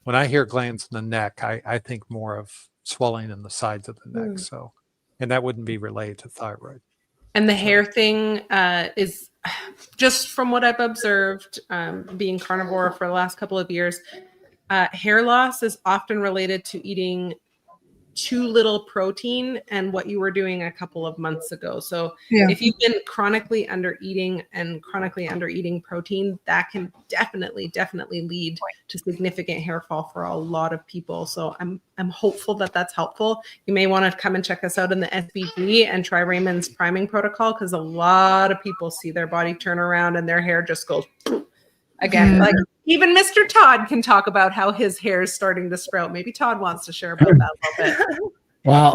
when I hear glands in the neck, I think more of swelling in the sides of the neck. So, and that wouldn't be related to thyroid. And the hair thing is just from what I've observed, being carnivore for the last couple of years, hair loss is often related to eating too little protein and what you were doing a couple of months ago. So if you've been chronically under eating protein, that can definitely lead to significant hair fall for a lot of people. So I'm hopeful that that's helpful. You may want to come and check us out in the SBG and try Raymond's priming protocol, because a lot of people see their body turn around and their hair just goes again. Like even Mr. Todd can talk about how his hair is starting to sprout. Maybe Todd wants to share about that a little bit. Well,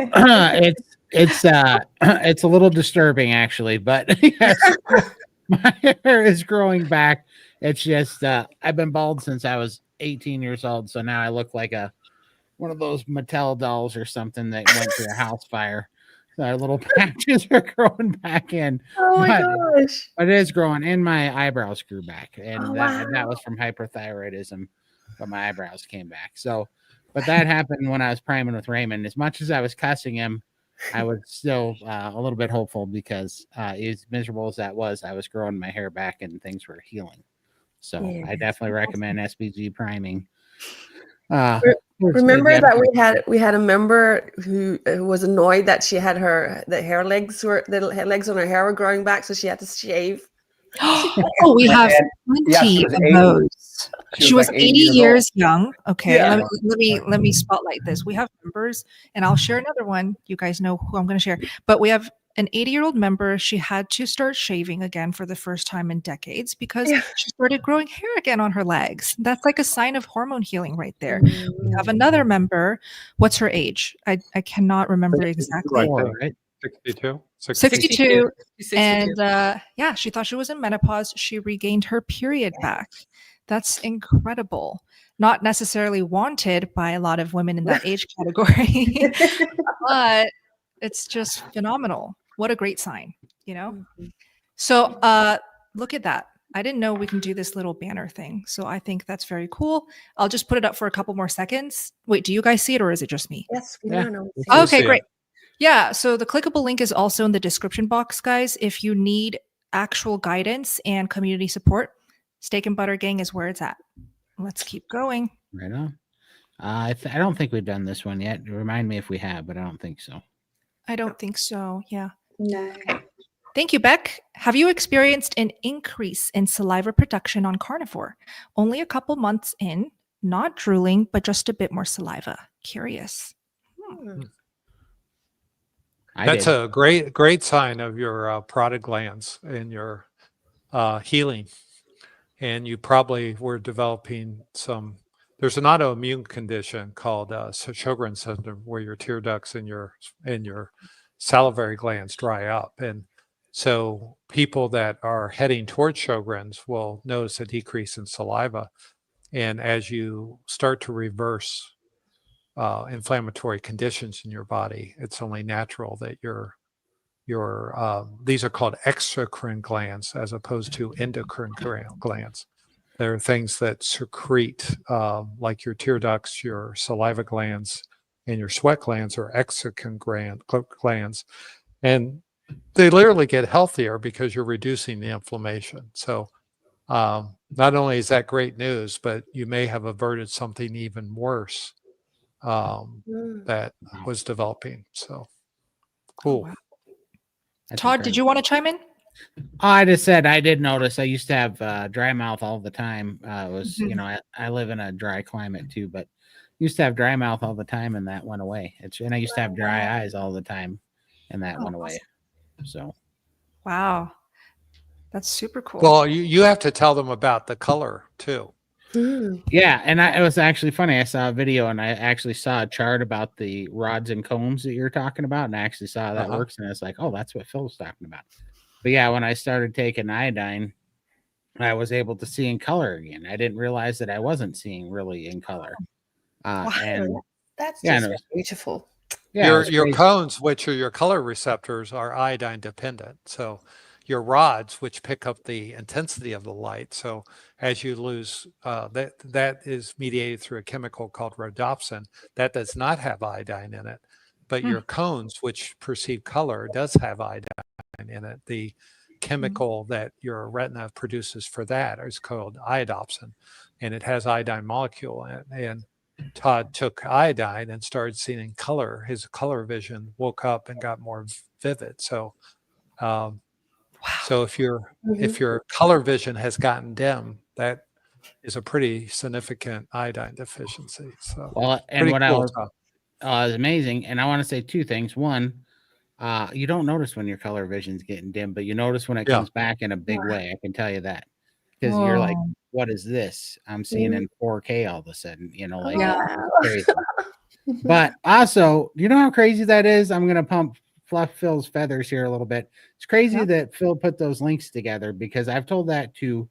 it's a little disturbing actually, but yes, my hair is growing back. It's just I've been bald since I was 18 years old, so now I look like one of those Mattel dolls or something that went through a house fire. So little patches are growing back in. Oh my gosh! But it is growing, and my eyebrows grew back, and that was from hyperthyroidism, but my eyebrows came back. So, but that happened when I was priming with Raymond. As much as I was cussing him, I was still a little bit hopeful, because as miserable as that was, I was growing my hair back and things were healing. So I definitely recommend SBG priming. Remember that we had a member who was annoyed that she had the legs on her hair were growing back, so she had to shave. Oh, we have plenty of those. She was 80 years young. Okay, let me spotlight this. We have members, and I'll share another one. You guys know who I'm going to share, but we have an 80-year-old member, she had to start shaving again for the first time in decades because she started growing hair again on her legs. That's like a sign of hormone healing right there. We have another member. What's her age? I cannot remember exactly. 62. 62. 62. And yeah, she thought she was in menopause. She regained her period back. That's incredible. Not necessarily wanted by a lot of women in that age category, but it's just phenomenal. What a great sign, you know? So look at that. I didn't know we can do this little banner thing. So I think that's very cool. I'll just put it up for a couple more seconds. Wait, do you guys see it or is it just me? Yes, we Yeah. know. Okay, great. Yeah, so the clickable link is also in the description box, guys. If you need actual guidance and community support, Steak and Butter Gang is where it's at. Let's keep going. Right on. I don't think we've done this one yet. Remind me if we have, but I don't think so. I don't think so. Yeah. No. Thank you, Beck. Have you experienced an increase in saliva production on carnivore? Only a couple months in, not drooling, but just a bit more saliva. Curious. That's a great sign of your parotid glands and your healing. And you probably were developing some. There's an autoimmune condition called Sjogren's syndrome, where your tear ducts and your salivary glands dry up, and so people that are heading towards Sjogren's will notice a decrease in saliva. And as you start to reverse inflammatory conditions in your body, it's only natural that your these are called exocrine glands as opposed to endocrine glands. There are things that secrete, like your tear ducts, your saliva glands, and your sweat glands are exocrine glands. And they literally get healthier because you're reducing the inflammation. So not only is that great news, but you may have averted something even worse that was developing. So cool. Wow. Todd, did you want to chime in? I just said I did notice I used to have dry mouth all the time. It was, you know, I live in a dry climate too, but used to have dry mouth all the time and that went away. And I used to have dry eyes all the time and that went away. So, wow, that's super cool. Well, you have to tell them about the color too. Yeah, and it was actually funny. I saw a video and I actually saw a chart about the rods and combs that you're talking about, and I actually saw how that works. And it's like, oh, that's what Phil was talking about. But yeah, when I started taking iodine, I was able to see in color again. I didn't realize that I wasn't seeing really in color. And that's just beautiful. Yeah, your cones, which are your color receptors, are iodine dependent. So your rods, which pick up the intensity of the light. So as you lose, that is mediated through a chemical called rhodopsin that does not have iodine in it. But your cones, which perceive color, does have iodine in it. The chemical that your retina produces for that is called iodopsin, and it has iodine molecule in it. And Todd took iodine and started seeing color. His color vision woke up and got more vivid. So, so if your color vision has gotten dim, that is a pretty significant iodine deficiency. So, well, and what cool is amazing, and I want to say two things. One, you don't notice when your color vision's getting dim, but you notice when it comes back in a big way. I can tell you that, because you're like, what is this? I'm seeing in 4K all of a sudden, you know, like crazy. But also, you know how crazy that is? I'm gonna fluff Phil's feathers here a little bit. It's crazy that Phil put those links together, because I've told that to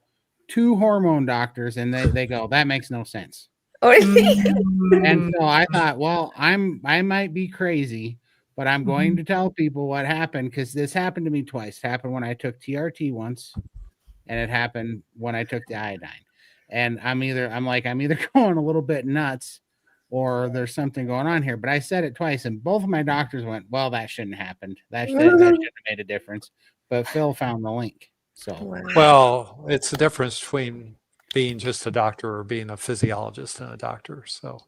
2 hormone doctors and they go, that makes no sense. And so I thought, well, I might be crazy, but I'm going to tell people what happened, because this happened to me twice. It happened when I took TRT once, and it happened when I took the iodine. And I'm either going a little bit nuts, or there's something going on here. But I said it twice, and both of my doctors went, well, that shouldn't have happened. That shouldn't have made a difference. But Phil found the link. So, well, it's the difference between being just a doctor or being a physiologist and a doctor. So,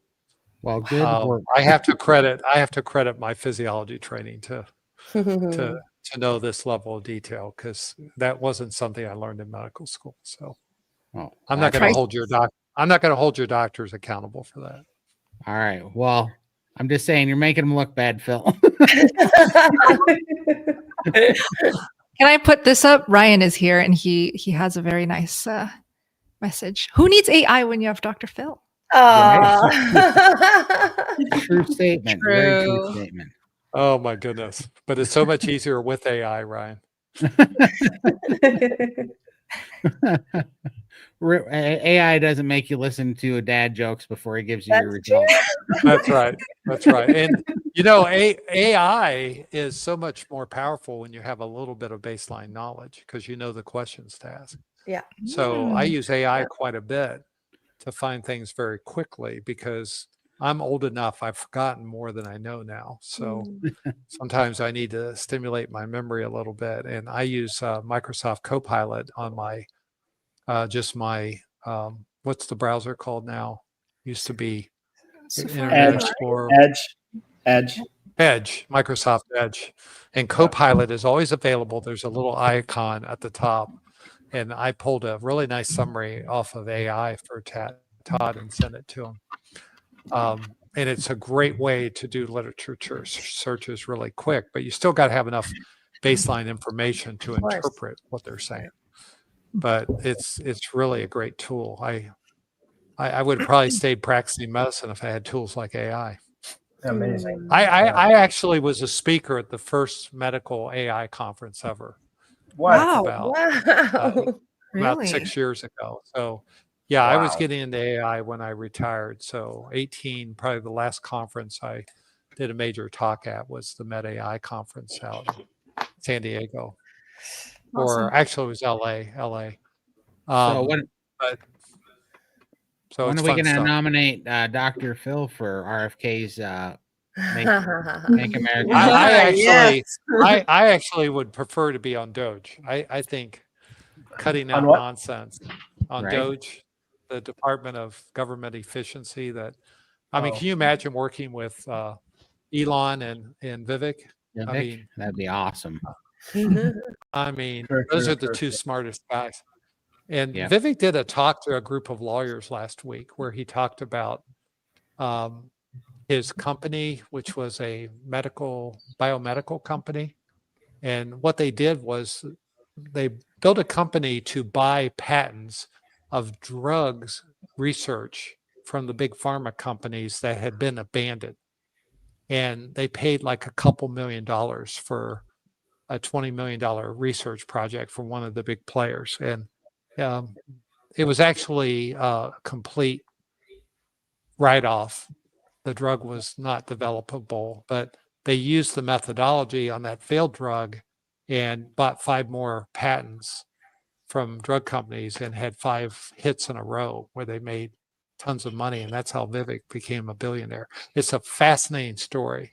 well, good work. I have to credit my physiology training to know this level of detail, because that wasn't something I learned in medical school. So, I'm not going to hold your doctors accountable for that. All right. Well, I'm just saying you're making them look bad, Phil. Can I put this up? Ryan is here, and he has a very nice message. Who needs AI when you have Dr. Phil? True statement. Very true True. statement. Oh my goodness. But it's so much easier with AI, Ryan. AI doesn't make you listen to dad jokes before he gives you your results. That's right. That's right. And AI is so much more powerful when you have a little bit of baseline knowledge because you know the questions to ask. Yeah. So I use AI quite a bit to find things very quickly because I'm old enough. I've forgotten more than I know now. So sometimes I need to stimulate my memory a little bit. And I use Microsoft Copilot on my what's the browser called now? Used to be Internet Explorer. Edge, Microsoft Edge. And Copilot is always available. There's a little icon at the top. And I pulled a really nice summary off of AI for Todd and sent it to him. And it's a great way to do literature searches really quick, but you still got to have enough baseline information to interpret what they're saying. But it's really a great tool. I would have probably stayed practicing medicine if I had tools like AI. Amazing. I actually was a speaker at the first medical AI conference ever. Wow. About Really? 6 years ago. So yeah, I was getting into AI when I retired. So 18, probably the last conference I did a major talk at was the Med AI conference out in San Diego. Awesome. Or actually it was LA. So when it's are we fun going to stuff. nominate Dr. Phil for RFK's Make America? I actually would prefer to be on Doge. I think cutting out nonsense on Doge, the Department of Government Efficiency. That I mean, can you imagine working with Elon and Vivek? Yeah, I mean, that'd be awesome. I mean, those are the two smartest guys. And Vivek did a talk to a group of lawyers last week where he talked about his company, which was a biomedical company. And what they did was they built a company to buy patents of drugs research from the big pharma companies that had been abandoned. And they paid like a couple $1 million for a $20 million research project for one of the big players. And it was actually a complete write-off. The drug was not developable, but they used the methodology on that failed drug and bought 5 more patents from drug companies and had 5 hits in a row where they made tons of money. And that's how Vivek became a billionaire. It's a fascinating story.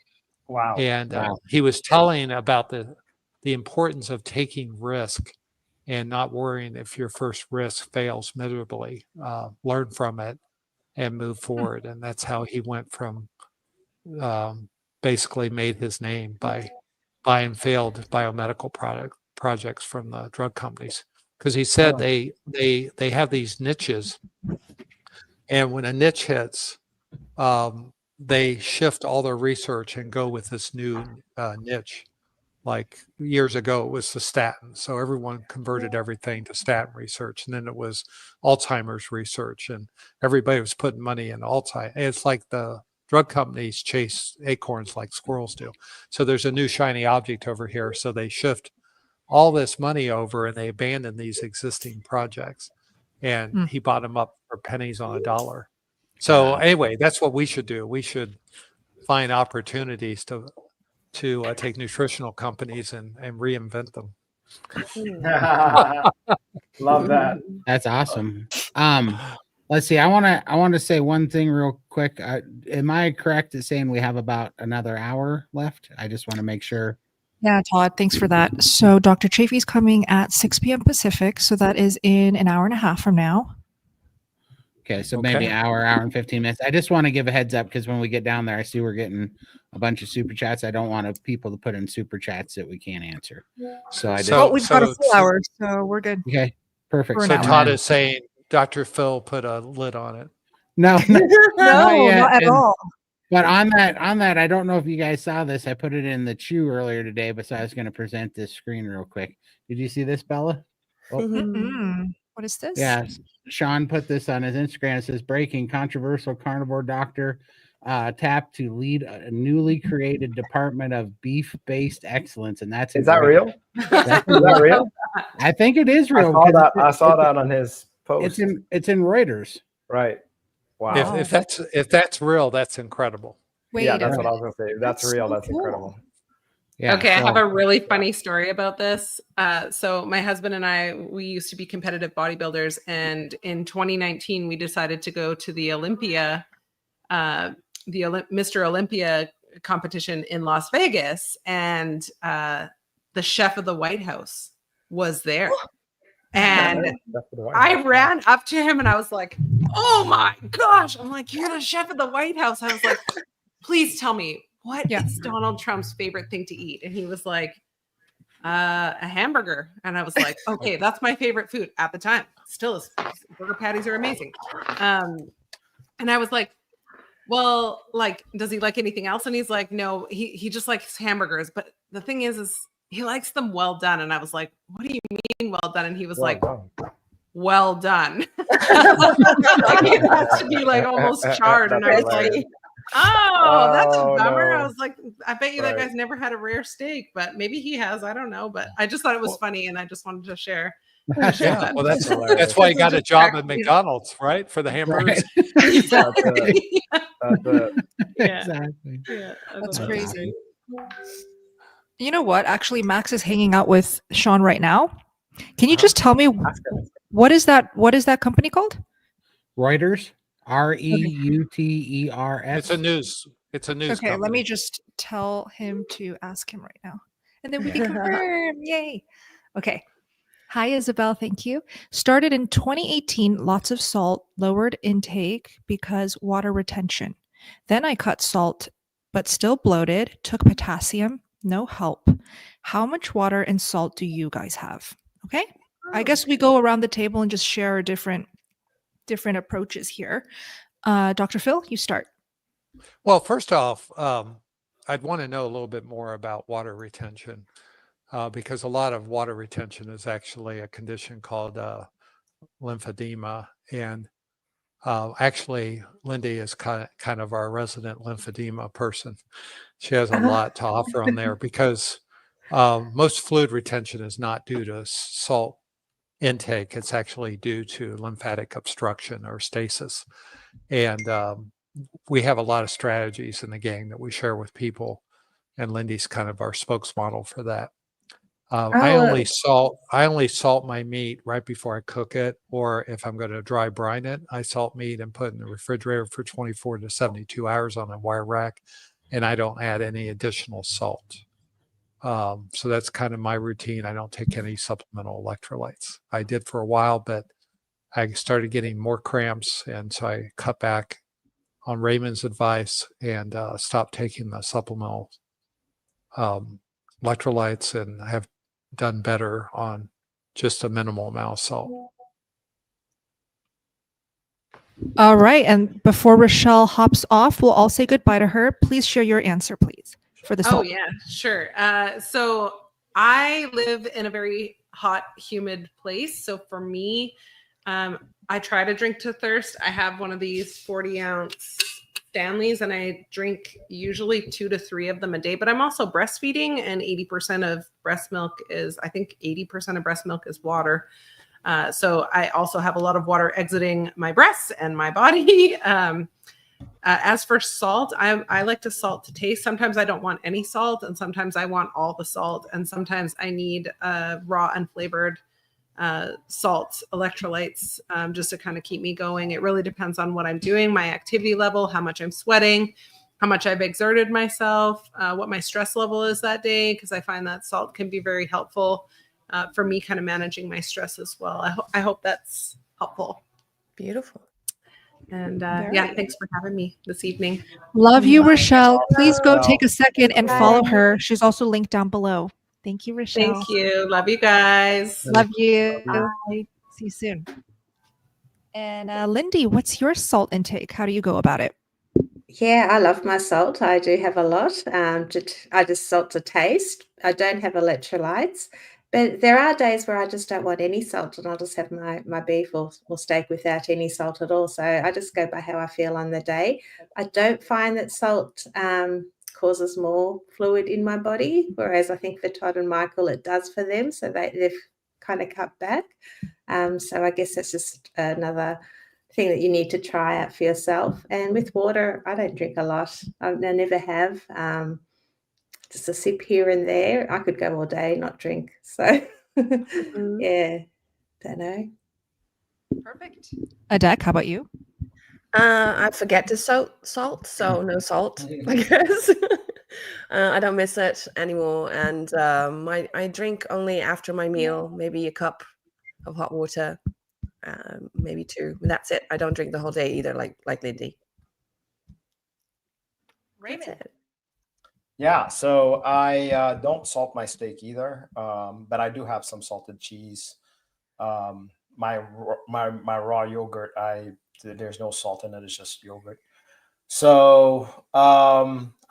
Wow. And he was telling about the importance of taking risk and not worrying if your first risk fails miserably. Learn from it and move forward. And that's how he went from basically made his name by buying failed biomedical projects from the drug companies. Because he said they have these niches, and when a niche hits, they shift all their research and go with this new niche. Like years ago, it was the statin. So everyone converted everything to statin research. And then it was Alzheimer's research. And everybody was putting money in Alzheimer's. It's like the drug companies chase acorns like squirrels do. So there's a new shiny object over here. So they shift all this money over and they abandon these existing projects. And he bought them up for pennies on a dollar. So anyway, that's what we should do. We should find opportunities to take nutritional companies and reinvent them. Love that. That's awesome. Let's see. I want to say one thing real quick. Am I correct in saying we have about another hour left? I just want to make sure. Yeah, Todd, thanks for that. So Dr. Chafee's coming at 6 p.m. Pacific. So that is in an hour and a half from now. Okay, so maybe an hour and 15 minutes. I just want to give a heads up because when we get down there, I see we're getting a bunch of super chats. I don't want people to put in super chats that we can't answer. So we've got a full hour, so we're good. Okay, perfect. So Todd is saying Dr. Phil put a lid on it. No, not at all. But on that, I don't know if you guys saw this. I put it in the chew earlier today, but so I was going to present this screen real quick. Did you see this, Bella? Oh, What is this? yeah. Sean put this on his Instagram. It says, breaking: controversial carnivore doctor tapped to lead a newly created department of beef-based excellence. And that's Is that real? That's Is that real? I think it is real. I saw that on his post. It's in Reuters. Right. Wow. If that's real, that's incredible. Wait, Yeah, that's what I was gonna say. If that's real, so that's cool. incredible. Yeah. Okay, I so- have a really funny story about this. So my husband and I, we used to be competitive bodybuilders, and in 2019, we decided to go to the Olympia, Mr. Olympia competition in Las Vegas, and the chef of the White House was there. And I ran up to him and I was like, "Oh my gosh!" I'm like, "You're the chef of the White House." I was like, "Please tell me, what is Donald Trump's favorite thing to eat?" And he was like, a hamburger. And I was like, "Okay, that's my favorite food at the time. Still is. Burger patties are amazing." And I was like, "Well, like, does he like anything else?" And he's like, "No, he just likes hamburgers. But the thing is he likes them well done." And I was like, "What do you mean well done?" And he was like, "Well done." Like, it has to be like almost charred. And I was like, "Oh, that's a bummer." I was like, "I bet you that guy's never had a rare steak, but maybe he has. I don't know." But I just thought it was funny, and I just wanted to share. Yeah, well, that's why you got a job at McDonald's, right? For the hamburgers. Exactly. Exactly. Yeah, That's crazy. You know what? Actually, Max is hanging out with Sean right now. Can you just tell me what is that company called? Reuters. Reuters. It's a news Okay, company. let me just tell him to ask him right now. And then we can confirm. Yay. Okay. Hi, Isabel. Thank you. Started in 2018, lots of salt, lowered intake because water retention. Then I cut salt, but still bloated, took potassium, no help. How much water and salt do you guys have? Okay. I guess we go around the table and just share our different approaches here. Dr. Phil, you start. Well, first off, I'd want to know a little bit more about water retention, because a lot of water retention is actually a condition called lymphedema. And actually, Lindy is kind of our resident lymphedema person. She has a lot to offer on there, because most fluid retention is not due to salt intake. It's actually due to lymphatic obstruction or stasis. And we have a lot of strategies in the gang that we share with people, and Lindy's kind of our spokesmodel for that. I only salt my meat right before I cook it, or if I'm going to dry brine it, I salt meat and put it in the refrigerator for 24 to 72 hours on a wire rack, and I don't add any additional salt. So that's kind of my routine. I don't take any supplemental electrolytes. I did for a while, but I started getting more cramps, and so I cut back on Raymond's advice and stopped taking the supplemental electrolytes, and have done better on just a minimal amount of salt. All right. And before Richelle hops off, we'll all say goodbye to her. Please share your answer, please, for the salt. Oh, yeah, sure. So I live in a very hot, humid place. So for me, I try to drink to thirst. I have one of these 40-ounce Stanleys, and I drink usually 2 to 3 of them a day. But I'm also breastfeeding, and 80% of breast milk is, I think 80% of breast milk is water. So I also have a lot of water exiting my breasts and my body. As for salt, I like to salt to taste. Sometimes I don't want any salt, and sometimes I want all the salt, and sometimes I need raw unflavored salt electrolytes just to kind of keep me going. It really depends on what I'm doing, my activity level, how much I'm sweating, how much I've exerted myself, what my stress level is that day, because I find that salt can be very helpful for me kind of managing my stress as well. I hope that's helpful. Beautiful. And yeah, thanks for having me this evening. Love you, Richelle. Please go take a second and follow her. She's also linked down below. Thank you, Richelle. Thank you. Love you guys. Love you. Bye. See you soon. And Lindy, what's your salt intake? How do you go about it? Yeah, I love my salt. I do have a lot. I just salt to taste. I don't have electrolytes, but there are days where I just don't want any salt, and I'll just have my beef or steak without any salt at all. So I just go by how I feel on the day. I don't find that salt causes more fluid in my body, whereas I think for Todd and Michael it does for them. So they've kind of cut back. So I guess that's just another thing that you need to try out for yourself. And with water, I don't drink a lot. I never have. Just a sip here and there. I could go all day, not drink. So yeah, don't know. Perfect. Adek, how about you? I forget to salt, so no salt, I guess. I don't miss it anymore. And I drink only after my meal, maybe a cup of hot water, maybe 2. That's it. I don't drink the whole day either, like Lindy. Raymond. Yeah, so I don't salt my steak either, but I do have some salted cheese. My raw yogurt, there's no salt in it; it's just yogurt. So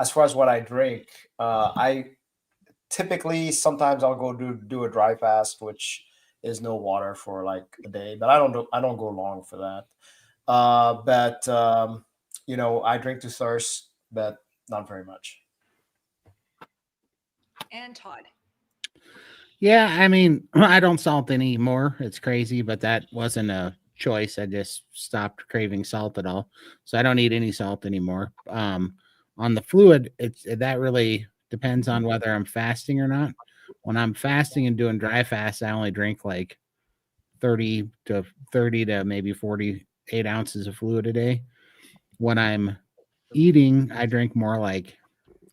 as far as what I drink, I typically sometimes I'll go do a dry fast, which is no water for like a day, but I don't go long for that. But I drink to thirst, but not very much. And Todd. Yeah, I mean, I don't salt anymore. It's crazy, but that wasn't a choice. I just stopped craving salt at all. So I don't eat any salt anymore. On the fluid, that really depends on whether I'm fasting or not. When I'm fasting and doing dry fast, I only drink like 30 to maybe 48 ounces of fluid a day. When I'm eating, I drink more like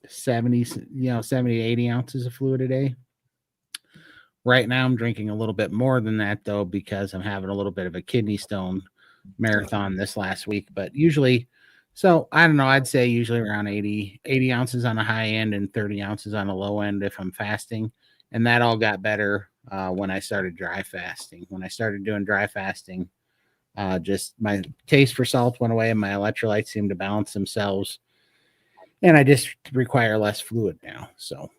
70 to 80 ounces of fluid a day. Right now, I'm drinking a little bit more than that, though, because I'm having a little bit of a kidney stone marathon this last week. But usually, so I don't know, I'd say usually around 80 ounces on the high end and 30 ounces on the low end if I'm fasting. And that all got better when I started dry fasting. When I started doing dry fasting, just my taste for salt went away and my electrolytes seemed to balance themselves. And I just require less fluid now. So.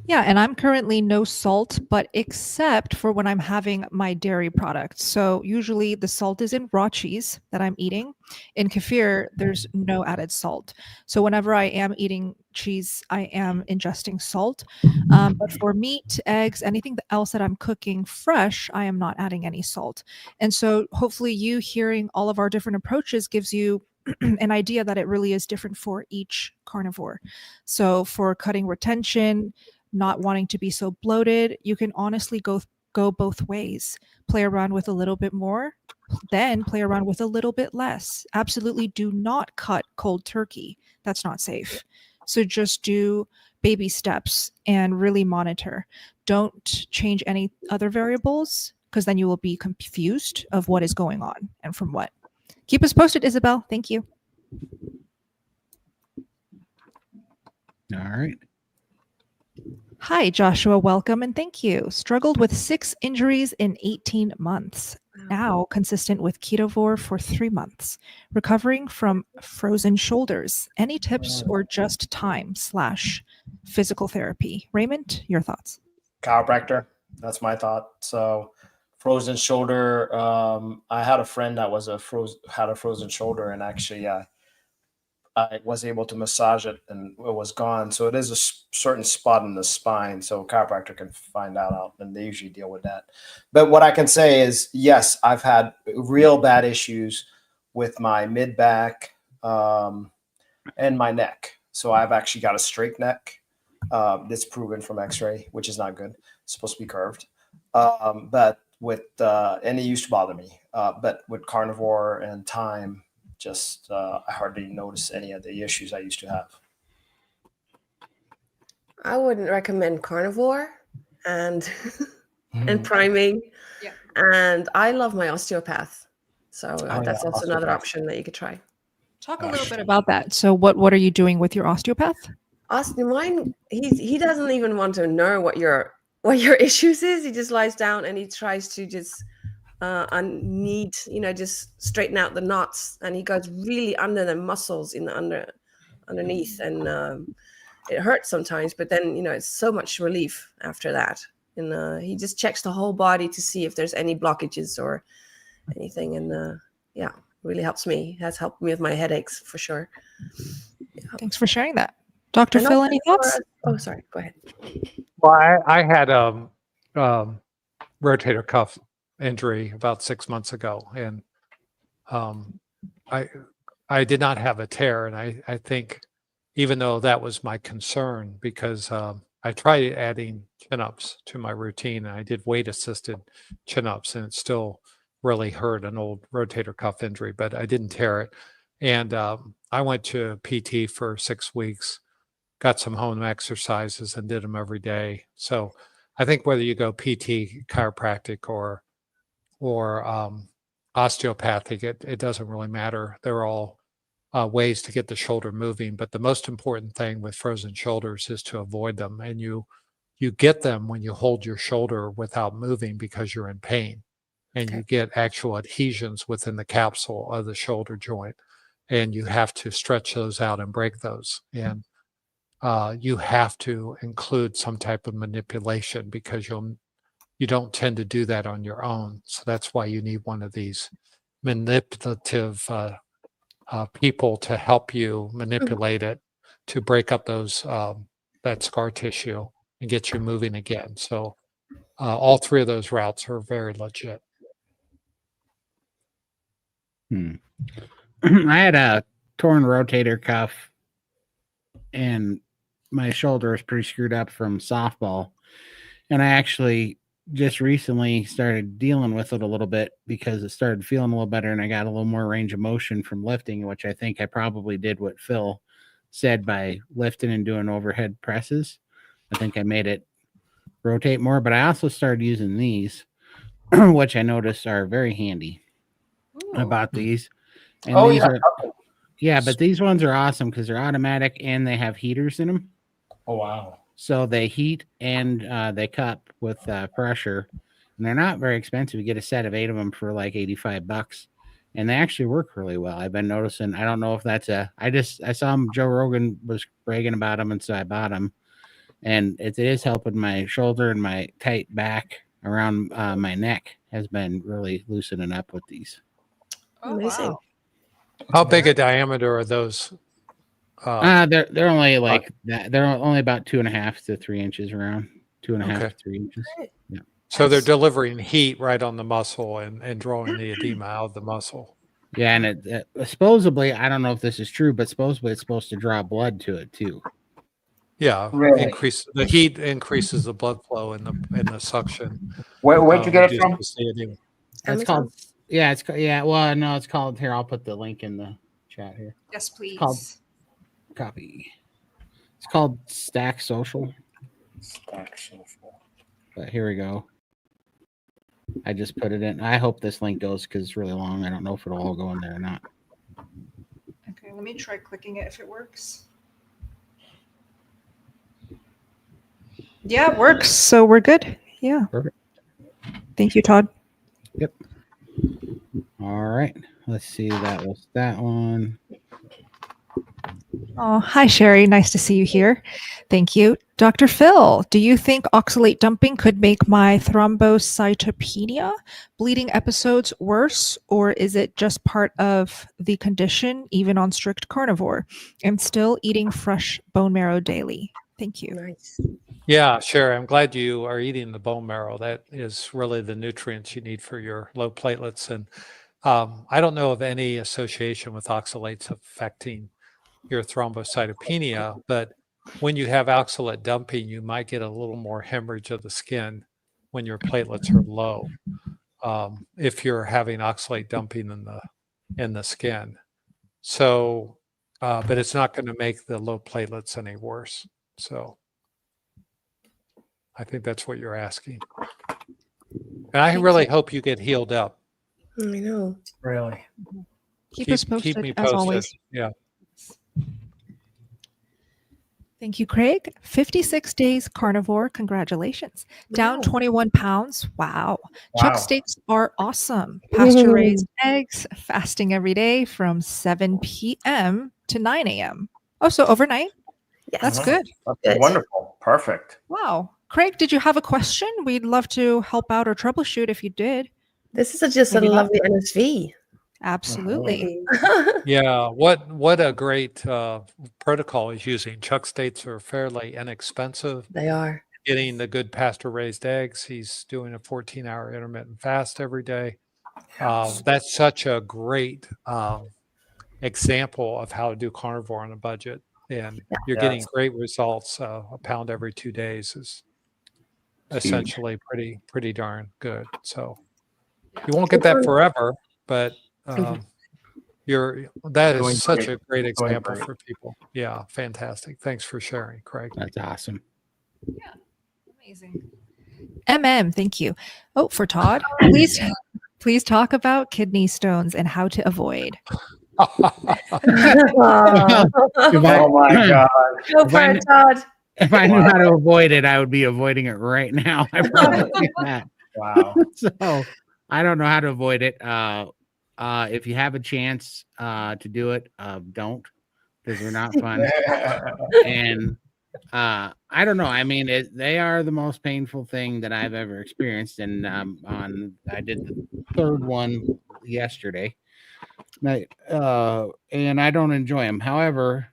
Yeah, and I'm currently no salt, but except for when I'm having my dairy products. So usually the salt is in raw cheese that I'm eating. In kefir, there's no added salt. So whenever I am eating cheese, I am ingesting salt. But for meat, eggs, anything else that I'm cooking fresh, I am not adding any salt. And so hopefully you hearing all of our different approaches gives you an idea that it really is different for each carnivore. So for cutting retention, not wanting to be so bloated, you can honestly go both ways. Play around with a little bit more, then play around with a little bit less. Absolutely do not cut cold turkey. That's not safe. So just do baby steps and really monitor. Don't change any other variables because then you will be confused of what is going on and from what. Keep us posted, Isabel. Thank you. All right. Hi, Joshua. Welcome and thank you. Struggled with 6 injuries in 18 months. Now consistent with Ketovore for 3 months. Recovering from frozen shoulders. Any tips or just time/physical therapy? Raymond, your thoughts? Chiropractor. That's my thought. So frozen shoulder. I had a friend that had a frozen shoulder, and actually, I was able to massage it, and it was gone. So it is a certain spot in the spine. So a chiropractor can find that out, and they usually deal with that. But what I can say is, yes, I've had real bad issues with my mid back and my neck. So I've actually got a straight neck. That's proven from X-ray, which is not good. It's supposed to be curved. But with and it used to bother me. But with carnivore and time, just I hardly notice any of the issues I used to have. I wouldn't recommend carnivore and and priming. Yeah. And I love my osteopath. So that's yeah, also another osteopath. option that you could try. Talk a little bit about that. So what are you doing with your osteopath? Mine, he doesn't even want to know what your issues is. He just lies down and he tries to just I need, just straighten out the knots, and he goes really under the muscles in the underneath, and it hurts sometimes, but then it's so much relief after that. And he just checks the whole body to see if there's any blockages or anything, and yeah, really helps me. Has helped me with my headaches for sure. Yeah. Thanks for sharing that. Dr. And Phil, also any thoughts? oh, sorry, go ahead. Well, I had rotator cuff injury about 6 months ago, and I did not have a tear, and I think even though that was my concern, because I tried adding chin-ups to my routine, and I did weight-assisted chin-ups, and it still really hurt, an old rotator cuff injury, but I didn't tear it. And I went to PT for 6 weeks, got some home exercises, and did them every day. So I think whether you go PT, chiropractic, or osteopathic, it doesn't really matter. They're all ways to get the shoulder moving. But the most important thing with frozen shoulders is to avoid them. And you get them when you hold your shoulder without moving because you're in pain. And you get actual adhesions within the capsule of the shoulder joint. And you have to stretch those out and break those. And you have to include some type of manipulation, because you don't tend to do that on your own. So that's why you need one of these manipulative people to help you manipulate it, to break up those that scar tissue and get you moving again. So all three of those routes are very legit. I had a torn rotator cuff, and my shoulder is pretty screwed up from softball. And I actually just recently started dealing with it a little bit because it started feeling a little better, and I got a little more range of motion from lifting, which I think I probably did what Phil said by lifting and doing overhead presses. I think I made it rotate more, but I also started using these, which I noticed are very handy. I bought these. And these are, yeah, but these ones are awesome because they're automatic and they have heaters in them. Oh, wow. So they heat and they cup with pressure, and they're not very expensive. You get a set of 8 of them for like $85, and they actually work really well. I've been noticing. I don't know if that's I saw them. Joe Rogan was bragging about them, and so I bought them, and it is helping my shoulder, and my tight back around my neck has been really loosening up with these. Oh, Amazing. wow. How big a diameter are those? They're only like that. They're only about 2.5 to 3 inches around. 2.5 to 3 inches. Yeah. So they're delivering heat right on the muscle and drawing the edema out of the muscle. Yeah, and it supposedly, I don't know if this is true, but supposedly it's supposed to draw blood to it too. Yeah, Really? the heat increases the blood flow in the suction. Where'd you get it from? It's Amazon? called. Yeah, well, no, it's called. Here, I'll put the link in the chat here. Yes, please. Copy. It's called Stack Social. But here we go. I just put it in. I hope this link goes because it's really long. I don't know if it'll all go in there or not. Okay, let me try clicking it if it works. Yeah, it works. So we're good. Yeah. Perfect. Thank you, Todd. Yep. All right. Let's see. That was that one. Oh, hi, Sherry. Nice to see you here. Thank you. Dr. Phil, do you think oxalate dumping could make my thrombocytopenia bleeding episodes worse, or is it just part of the condition, even on strict carnivore? I'm still eating fresh bone marrow daily. Thank you. Nice. Yeah, sure. I'm glad you are eating the bone marrow. That is really the nutrients you need for your low platelets. And I don't know of any association with oxalates affecting your thrombocytopenia, but when you have oxalate dumping, you might get a little more hemorrhage of the skin when your platelets are low. If you're having oxalate dumping in the skin. So, but it's not going to make the low platelets any worse. So I think that's what you're asking. And I really hope you get healed up. I know. Really? Keep us posted, me as always. Yeah. Thank you, Craig. 56 days carnivore. Congratulations. Down Wow. 21 pounds. Wow. Chuck Wow. steaks are awesome. Pasture raised eggs, fasting every day from 7 p.m. to 9 a.m. Oh, so overnight? Yes. That's Mhm. good. That's Good. wonderful. Perfect. Wow. Craig, did you have a question? We'd love to help out or troubleshoot if you did. This is just Maybe a not. lovely NSV. Absolutely. Yeah, what a great protocol he's using. Chuck steaks are fairly inexpensive. They are. Getting the good pasture raised eggs. He's doing a 14-hour intermittent fast every day. That's such a great example of how to do carnivore on a budget, and you're getting great results. A pound every 2 days is essentially pretty darn good. So you won't get that forever, but that Doing is such great. a great Doing example great. for people. Yeah, fantastic. Thanks for sharing, Craig. That's awesome. Amazing. Thank you. Oh, for Todd, please talk about kidney stones and how to avoid. Aw. Oh my God. Go for it, Todd. If I knew how to avoid it, I would be avoiding it right now. I promise you that. Wow. So I don't know how to avoid it. If you have a chance to do it, don't, because they're not fun. And I don't know. I mean, they are the most painful thing that I've ever experienced. And I did the third one yesterday. And I don't enjoy them. However,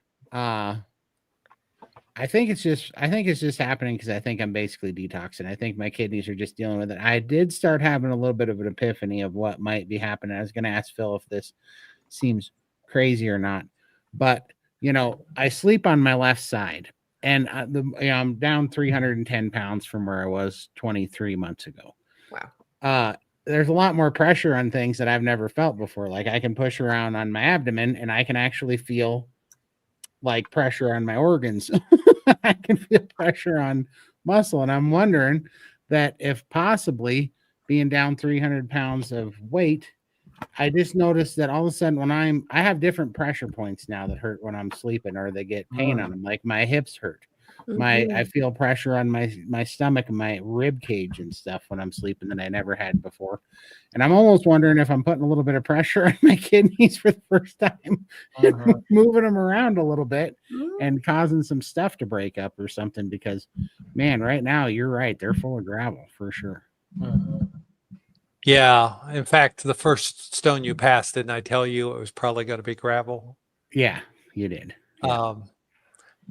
I think it's just happening because I think I'm basically detoxing. I think my kidneys are just dealing with it. I did start having a little bit of an epiphany of what might be happening. I was going to ask Phil if this seems crazy or not, but I sleep on my left side, and I'm down 310 pounds from where I was 23 months ago. Wow. There's a lot more pressure on things that I've never felt before. Like I can push around on my abdomen and I can actually feel like pressure on my organs. I can feel pressure on muscle. And I'm wondering that if possibly being down 300 pounds of weight, I just noticed that all of a sudden when I have different pressure points now that hurt when I'm sleeping, or they get pain on them. Like my hips hurt. I feel pressure on my stomach and my rib cage and stuff when I'm sleeping that I never had before. And I'm almost wondering if I'm putting a little bit of pressure on my kidneys for the first time, moving them around a little bit and causing some stuff to break up or something, because man, right now you're right. They're full of gravel for sure. Yeah. In fact, the first stone you passed, didn't I tell you it was probably going to be gravel? Yeah, you did.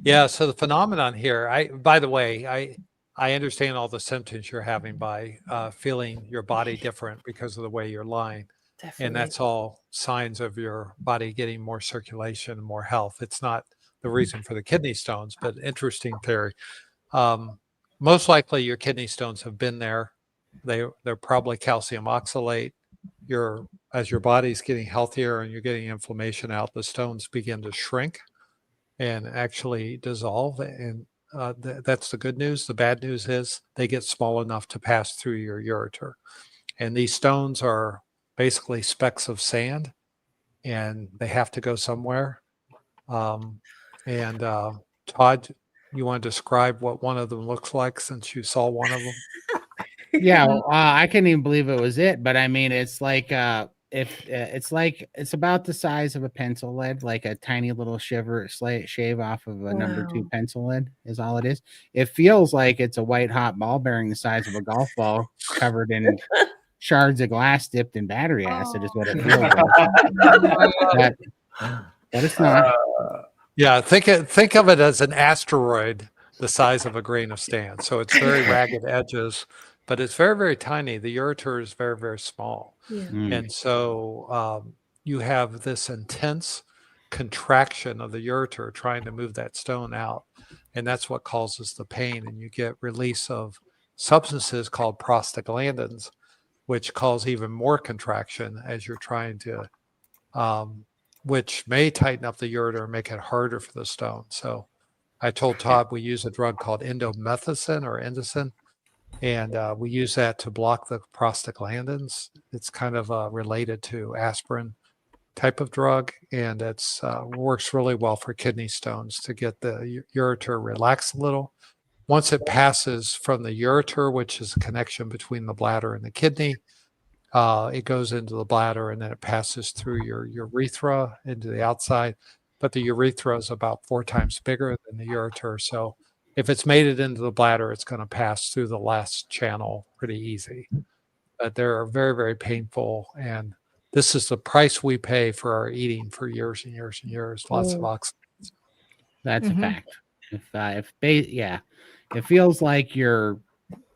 Yeah. So the phenomenon here, by the way, I understand all the symptoms you're having by feeling your body different because of the way you're lying. Definitely. And that's all signs of your body getting more circulation and more health. It's not the reason for the kidney stones, but interesting theory. Most likely your kidney stones have been there. They're probably calcium oxalate. As your body's getting healthier and you're getting inflammation out, the stones begin to shrink and actually dissolve. And that's the good news. The bad news is they get small enough to pass through your ureter. And these stones are basically specks of sand, and they have to go somewhere. Todd, you want to describe what one of them looks like, since you saw one of them? Yeah, I couldn't even believe it was it. But I mean, it's like it's about the size of a pencil lead, like a tiny little shave off of a number 2 pencil lead is all it is. It feels like it's a white hot ball bearing the size of a golf ball covered in shards of glass dipped in battery acid is what it feels like. But it's not. Yeah, think of it as an asteroid the size of a grain of sand. So it's very ragged edges, but it's very, very tiny. The ureter is very, very small. Yeah. And so you have this intense contraction of the ureter trying to move that stone out. And that's what causes the pain. And you get release of substances called prostaglandins, which cause even more contraction as you're trying to, which may tighten up the ureter and make it harder for the stone. So I told Todd we use a drug called indomethacin or Indocin, and we use that to block the prostaglandins. It's kind of related to aspirin. type of drug, and it's works really well for kidney stones to get the ureter relaxed a little. Once it passes from the ureter, which is a connection between the bladder and the kidney, it goes into the bladder, and then it passes through your urethra into the outside. But the urethra is about 4 times bigger than the ureter. So if it's made it into the bladder, it's going to pass through the last channel pretty easy. But they're very, very painful. And this is the price we pay for our eating for years and years and years. Lots of oxidants. That's a fact. It feels like your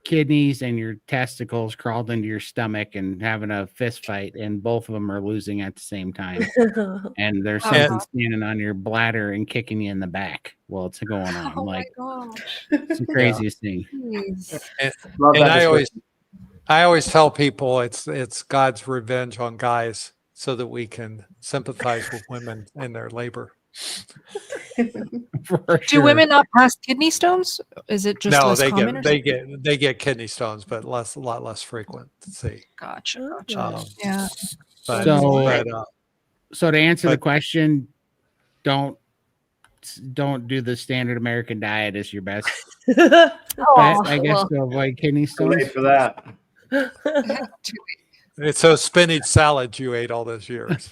kidneys and your testicles crawled into your stomach and having a fist fight, and both of them are losing at the same time. And there's something standing on your bladder and kicking you in the back while it's going on. Oh like, my gosh. it's the craziest thing. And I always tell people it's God's revenge on guys so that we can sympathize with women in their labor. Do women not pass kidney stones? Is it just no? less common? They get kidney stones, but a lot less frequent. See, Gotcha. So to answer the question, don't do the standard American diet as your best bet, I guess, to avoid kidney stones. Wait for that. It's those spinach salads you ate all those years.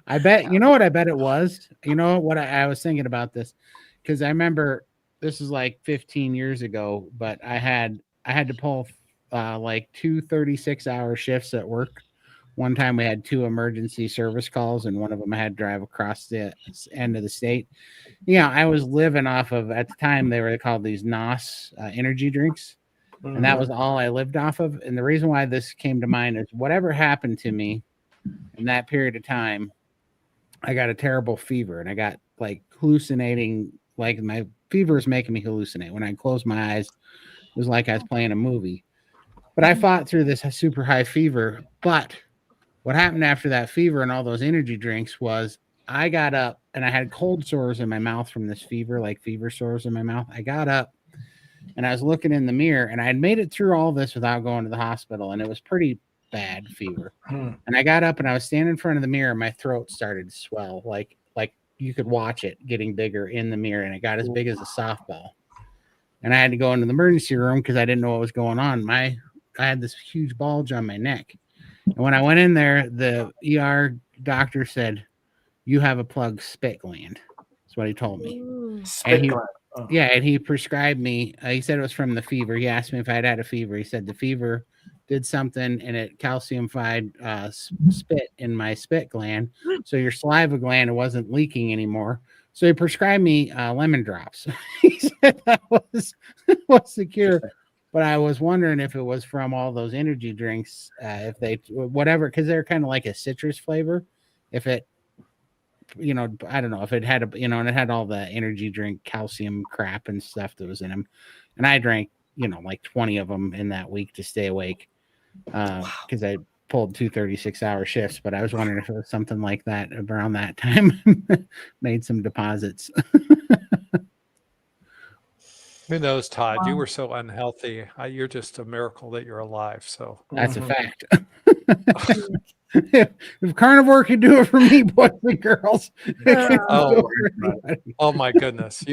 I bet, you know what I bet it was? You know what I was thinking about this, because I remember this is like 15 years ago, but I had to pull like 2 36-hour shifts at work. One time we had 2 emergency service calls, and one of them I had to drive across the end of the state. Yeah, I was living off of, at the time they were called these NOS energy drinks. And that was all I lived off of. And the reason why this came to mind is whatever happened to me in that period of time, I got a terrible fever, and I got like hallucinating, like my fever is making me hallucinate. When I closed my eyes, it was like I was playing a movie. But I fought through this super high fever. But what happened after that fever and all those energy drinks was I got up and I had cold sores in my mouth from this fever, like fever sores in my mouth. I got up and I was looking in the mirror, and I had made it through all this without going to the hospital, and it was pretty bad fever. And I got up and I was standing in front of the mirror, and my throat started to swell, like you could watch it getting bigger in the mirror, and it got as big as a softball. And I had to go into the emergency room because I didn't know what was going on. I had this huge bulge on my neck. And when I went in there, the ER doctor said, "You have a plugged spit gland." That's what he told me. Spit gland. Yeah, and he prescribed me. He said it was from the fever. He asked me if I'd had a fever. He said the fever did something, and it calciumified spit in my spit gland. So your saliva gland wasn't leaking anymore. So he prescribed me lemon drops. He said that was the cure. But I was wondering if it was from all those energy drinks, if they whatever, because they're kind of like a citrus flavor. If it, I don't know if it had and it had all the energy drink calcium crap and stuff that was in them. And I drank, like 20 of them in that week to stay awake because I pulled 2 36-hour shifts. But I was wondering if it was something like that around that time. Made some deposits. Who knows, Todd? You were so unhealthy. You're just a miracle that you're alive. So that's a fact. If carnivore can do it for me, boys and girls, oh my goodness,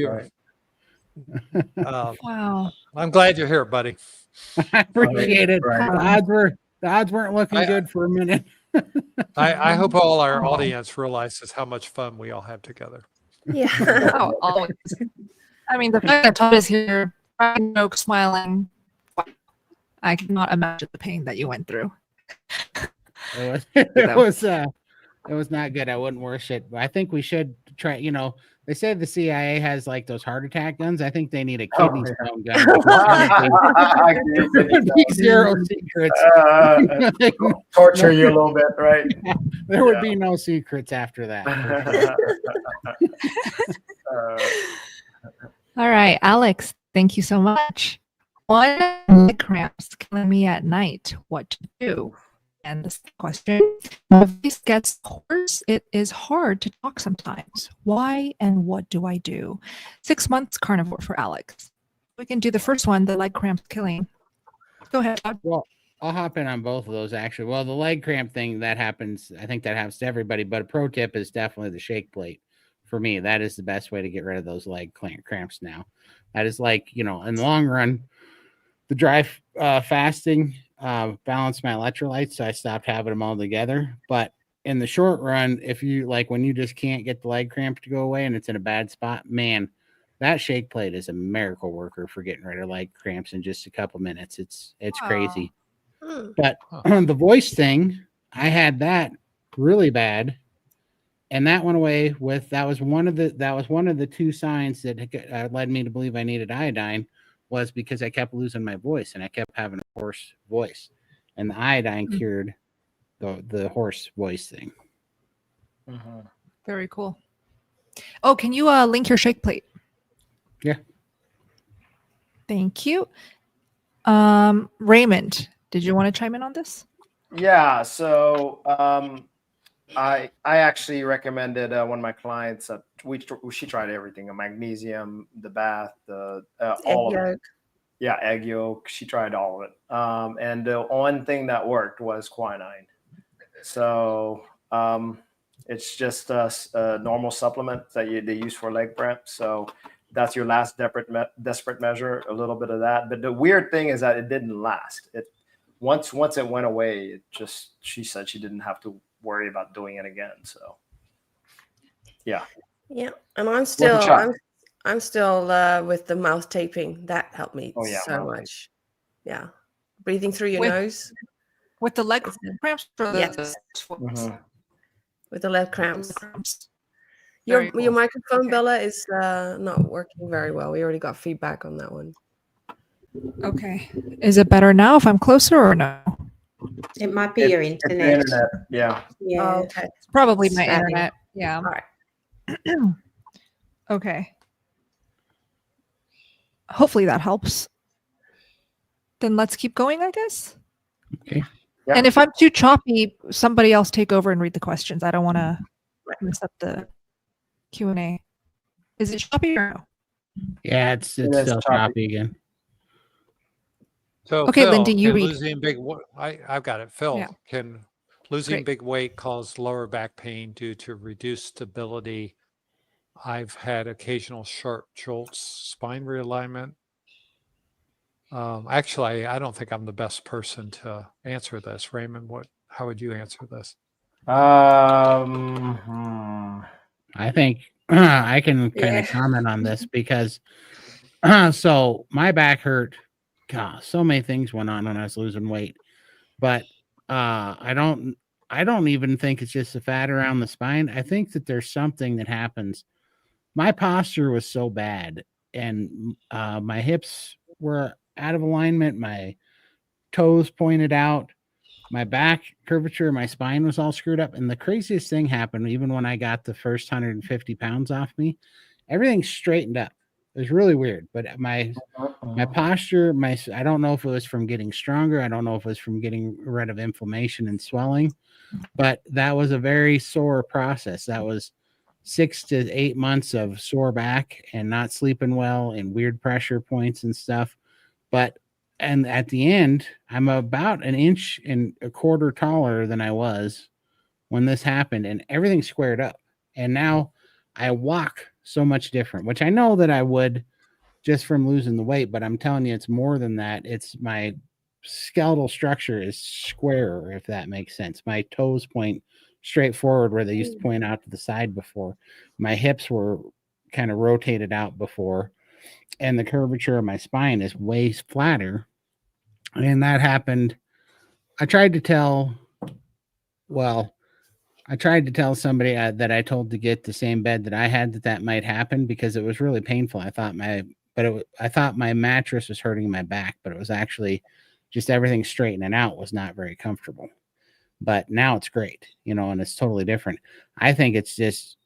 wow! I'm glad you're here, buddy. I appreciate it. The odds weren't looking good for a minute. I hope all our audience realizes how much fun we all have together. Yeah. Always. I mean, the fact that Todd is here, cracking jokes, smiling, I cannot imagine the pain that you went through. It was not good. I wouldn't wish it. But I think we should try. They say the CIA has like those heart attack guns. I think they need a kidney stone gun. There would be zero secrets. Torture you a little bit, right? There would be no secrets after that. All right, Alex, thank you so much. One, leg cramps killing me at night. What to do? And this question, if this gets hoarse, it is hard to talk sometimes. Why and what do I do? 6 months carnivore for Alex. We can do the first one, the leg cramps killing. Go ahead, Todd. Well, I'll hop in on both of those actually. Well, the leg cramp thing that happens, I think that happens to everybody, but a pro tip is definitely the shake plate. For me, that is the best way to get rid of those leg cramps now. That is like, in the long run, the dry fasting balanced my electrolytes, so I stopped having them all together. But in the short run, if you like when you just can't get the leg cramp to go away and it's in a bad spot, man, that shake plate is a miracle worker for getting rid of leg cramps in just a couple minutes. It's crazy. But the voice thing, I had that really bad, and that went away with that was one of the two signs that led me to believe I needed iodine, was because I kept losing my voice and I kept having a hoarse voice, and the iodine cured the hoarse voice thing. Very cool. Oh, can you link your shake plate? Yeah. Thank you. Raymond, did you want to chime in on this? Yeah. So I actually recommended one of my clients. She tried everything: a magnesium, the bath, all of it. Yeah, egg yolk. She tried all of it. And the one thing that worked was quinine. So it's just a normal supplement that they use for leg cramps. So that's your last desperate measure, a little bit of that. But the weird thing is that it didn't last. Once it went away, she said she didn't have to worry about doing it again. So yeah. And I'm still with the mouth taping. That helped me so much. Yeah. Breathing through your nose. With the leg cramps? Yes. With the leg cramps. Your microphone, Bella, is not working very well. We already got feedback on that one. Okay. Is it better now if I'm closer or no? It might be your internet. Yeah. Oh, okay. It's probably my internet. Yeah. All right. Okay. Hopefully that helps. Then let's keep going, I guess. Okay. Yeah. And if I'm too choppy, somebody else take over and read the questions. I don't want to mess up the Q&A. Is it choppy or no? Yeah, it's still choppy again. So okay, Phil, Lindy, you read. I've got it. Phil, Yeah. can losing big weight cause lower back pain due to reduced stability? I've had occasional sharp jolts, spine realignment. Actually, I don't think I'm the best person to answer this. Raymond, how would you answer this? I think I can kind of comment on this because so my back hurt. God, so many things went on when I was losing weight, but I don't even think it's just the fat around the spine. I think that there's something that happens. My posture was so bad, and my hips were out of alignment. My toes pointed out. My back curvature, my spine was all screwed up. And the craziest thing happened, even when I got the first 150 pounds off me, everything straightened up. It was really weird. But my posture, I don't know if it was from getting stronger. I don't know if it was from getting rid of inflammation and swelling. But that was a very sore process. That was 6 to 8 months of sore back and not sleeping well and weird pressure points and stuff. And at the end, I'm about 1.25 inches taller than I was when this happened, and everything squared up. And now I walk so much different, which I know that I would just from losing the weight, but I'm telling you, it's more than that. It's my skeletal structure is squarer, if that makes sense. My toes point straight forward where they used to point out to the side before. My hips were kind of rotated out before. And the curvature of my spine is way flatter. And that happened. I tried to tell somebody that I told to get the same bed that I had that might happen because it was really painful. I thought my mattress was hurting my back, but it was actually just everything straightening out was not very comfortable. But now it's great, and it's totally different. I think it's just,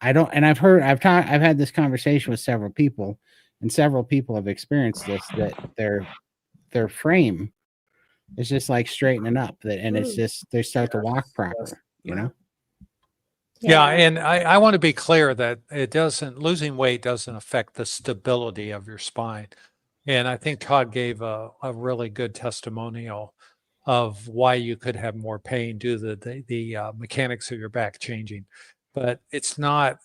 I've had this conversation with several people, and several people have experienced this, that their frame is just like straightening up, and it's just, they start to walk proper, Yeah, and I want to be clear that losing weight doesn't affect the stability of your spine. And I think Todd gave a really good testimonial of why you could have more pain due to the mechanics of your back changing. But it's not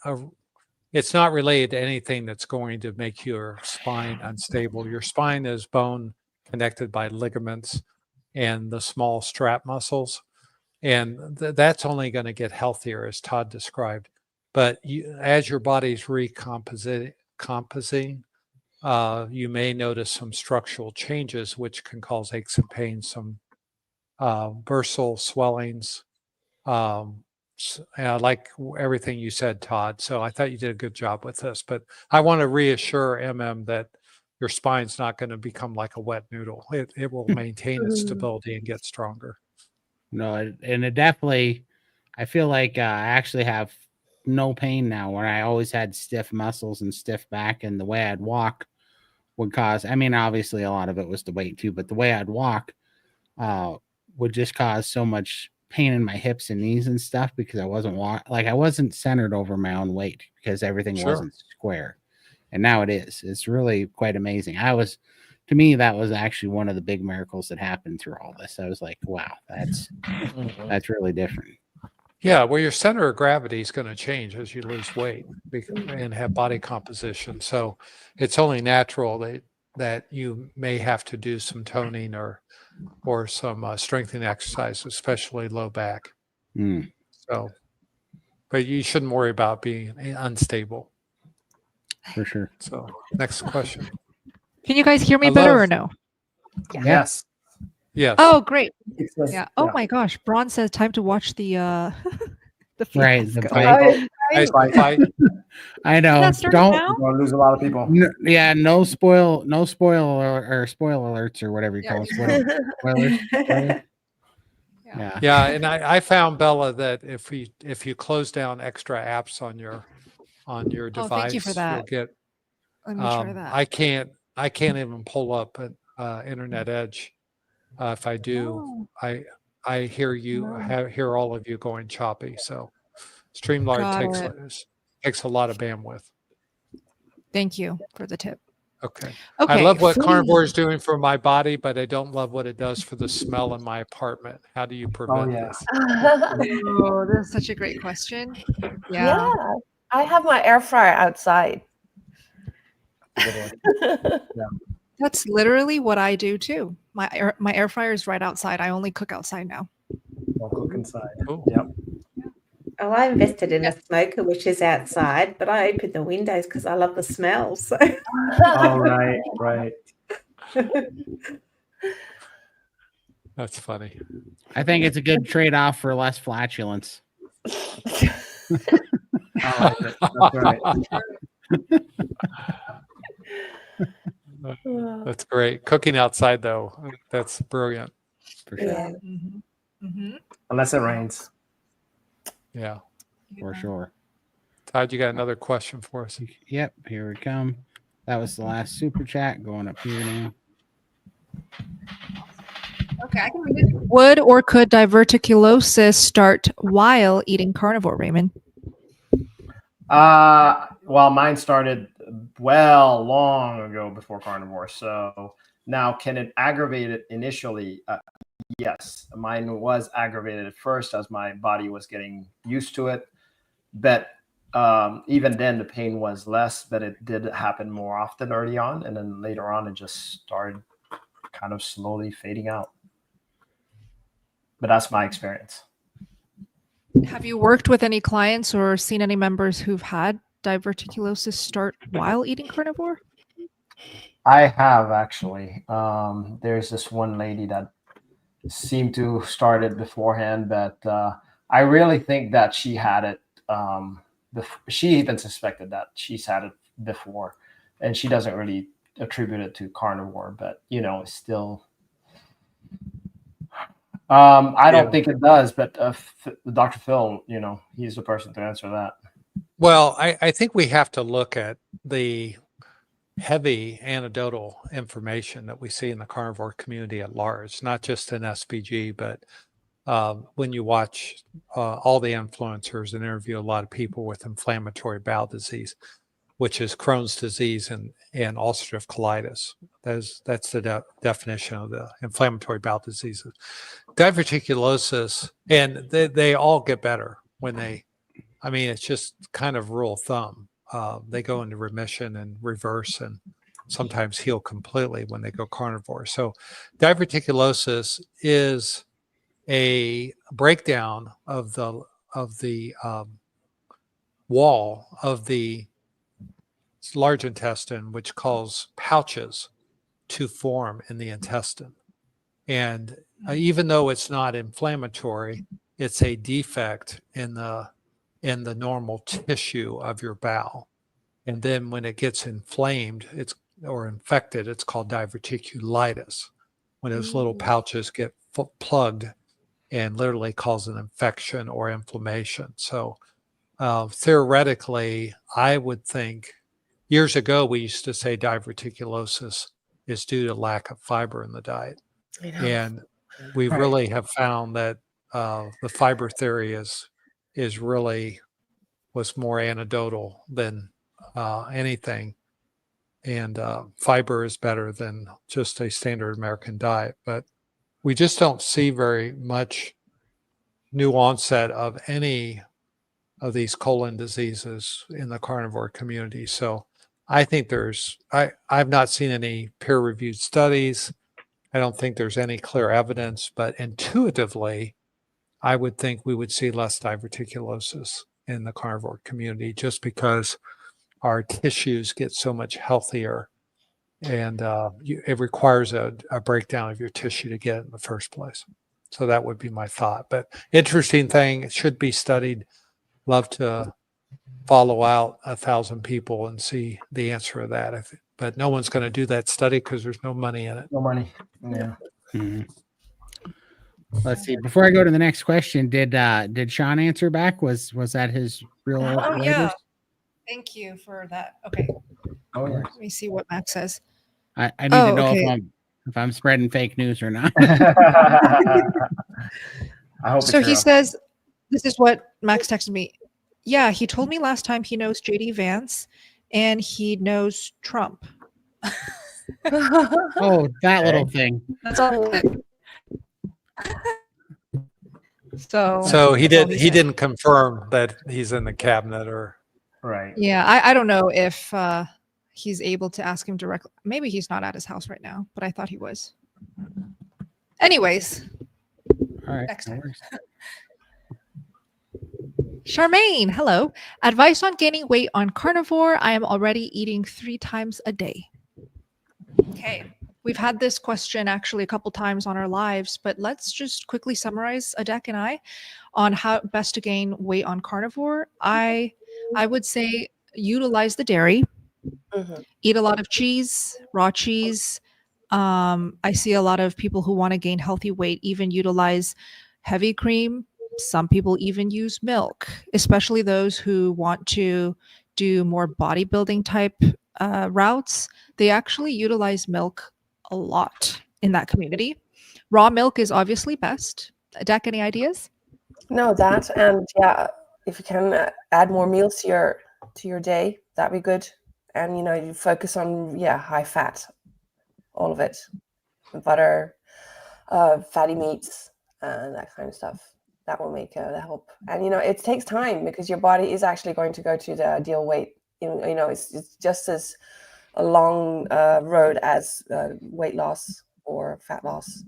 related to anything that's going to make your spine unstable. Your spine is bone connected by ligaments and the small strap muscles. And that's only going to get healthier, as Todd described. But as your body's recompositing, you may notice some structural changes, which can cause aches and pains, some bursal swellings, like everything you said, Todd. So I thought you did a good job with this. But I want to reassure that your spine's not going to become like a wet noodle. It will maintain its stability and get stronger. No, and it definitely, I feel like I actually have no pain now, where I always had stiff muscles and stiff back, and the way I'd walk would cause, I mean, obviously a lot of it was the weight too, but the way I'd walk would just cause so much pain in my hips and knees and stuff, because I wasn't centered over my own weight, because everything wasn't square. And now it is. It's really quite amazing. To me, that was actually one of the big miracles that happened through all this. I was like, wow, that's really different. Yeah, well, your center of gravity is going to change as you lose weight and have body composition. So it's only natural that you may have to do some toning or some strengthening exercise, especially low back. So, but you shouldn't worry about being unstable. For sure. So next question. Can you guys hear me better or no? Yes. Yes. Oh, great. Says, Yeah. Oh my gosh. Braun says time to watch the the Right, fiasco. the fight. I know. Is that starting Don't now? You're gonna lose a lot of people. no spoil alerts or whatever you call them. Spoilers. Yeah. Yeah, and I found, Bella, that if you close down extra apps on your device, thank you for that. you'll get. Let me try that. I can't even pull up an Internet Edge. If I do, I hear hear all of you going choppy. So StreamYard takes a lot of bandwidth. Thank you for the tip. Okay. Okay. I love what Carnivore is doing for my body, but I don't love what it does for the smell in my apartment. How do you prevent this? Oh, that's such a great question. Yeah. I have my air fryer outside. That's literally what I do too. My air fryer is right outside. I only cook outside now. Don't cook inside. Cool. Yep. Well, I invested in a smoker, which is outside, but I open the windows because I love the smell. So. Oh, right. That's funny. I think it's a good trade-off for less flatulence. I like it. That's right. That's great. Cooking outside, though, that's brilliant. For sure. Yeah. Unless it rains. Yeah. For sure. Todd, you got another question for us? Yep, here we come. That was the last super chat going up here now. Okay, I can read it. Would or could diverticulosis start while eating carnivore, Raymond? Well, mine started long ago before carnivore. So now, can it aggravate it initially? Yes, mine was aggravated at first as my body was getting used to it. But even then, the pain was less, but it did happen more often early on. And then later on, it just started kind of slowly fading out. But that's my experience. Have you worked with any clients or seen any members who've had diverticulosis start while eating carnivore? I have actually. There's this one lady that seemed to start it beforehand, but I really think that she had it. She even suspected that she's had it before, and she doesn't really attribute it to carnivore, but it's still. I don't think it does, but Dr. Phil, he's the person to answer that. Well, I think we have to look at the heavy anecdotal information that we see in the carnivore community at large, not just in SBG, but when you watch all the influencers and interview a lot of people with inflammatory bowel disease, which is Crohn's disease and ulcerative colitis. That's the definition of the inflammatory bowel diseases. Diverticulosis, and they all get better when it's just kind of rule of thumb. They go into remission and reverse and sometimes heal completely when they go carnivore. So diverticulosis is a breakdown of the wall of the large intestine, which causes pouches to form in the intestine. And even though it's not inflammatory, it's a defect in the normal tissue of your bowel. And then when it gets inflamed, or infected, it's called diverticulitis. When those little pouches get plugged and literally cause an infection or inflammation. So theoretically, I would think years ago, we used to say diverticulosis is due to lack of fiber in the diet. And we really have found that the fiber theory was more anecdotal than anything. And fiber is better than just a standard American diet. But we just don't see very much new onset of any of these colon diseases in the carnivore community. So I think I've not seen any peer-reviewed studies. I don't think there's any clear evidence, but intuitively, I would think we would see less diverticulosis in the carnivore community just because our tissues get so much healthier, and it requires a breakdown of your tissue to get it in the first place. So that would be my thought. But interesting thing, it should be studied. Love to follow out 1,000 people and see the answer of that. But no one's going to do that study because there's no money in it. No money. Yeah. Mm-hmm. Let's see. Before I go to the next question, did Sean answer back? Was that his real? Oh yeah. Thank you for that. Okay. Oh yeah. Let me see what Max says. I need to know if I'm spreading fake news or not. I hope So he says, this is what Max texted me. Yeah, he told me last time he knows JD Vance and he knows Trump. Oh, that little thing. That's all. So he didn't confirm that he's in the cabinet or right. Yeah, I don't know if he's able to ask him directly. Maybe he's not at his house right now, but I thought he was. Anyways. All right. Next time. Charmaine, hello. Advice on gaining weight on carnivore. I am already eating 3 times a day. Okay. We've had this question actually a couple times on our lives, but let's just quickly summarize, Adek and I, on how best to gain weight on carnivore. I would say utilize the dairy, eat a lot of cheese, raw cheese. I see a lot of people who want to gain healthy weight even utilize heavy cream. Some people even use milk, especially those who want to do more bodybuilding type routes. They actually utilize milk a lot in that community. Raw milk is obviously best. Adek, any ideas? No, that, and yeah, if you can add more meals to your day, that'd be good. And you focus on high fat, all of it, butter, fatty meats, and that kind of stuff. That will make the help. And it takes time because your body is actually going to go to the ideal weight. It's just as a long road as weight loss or fat loss.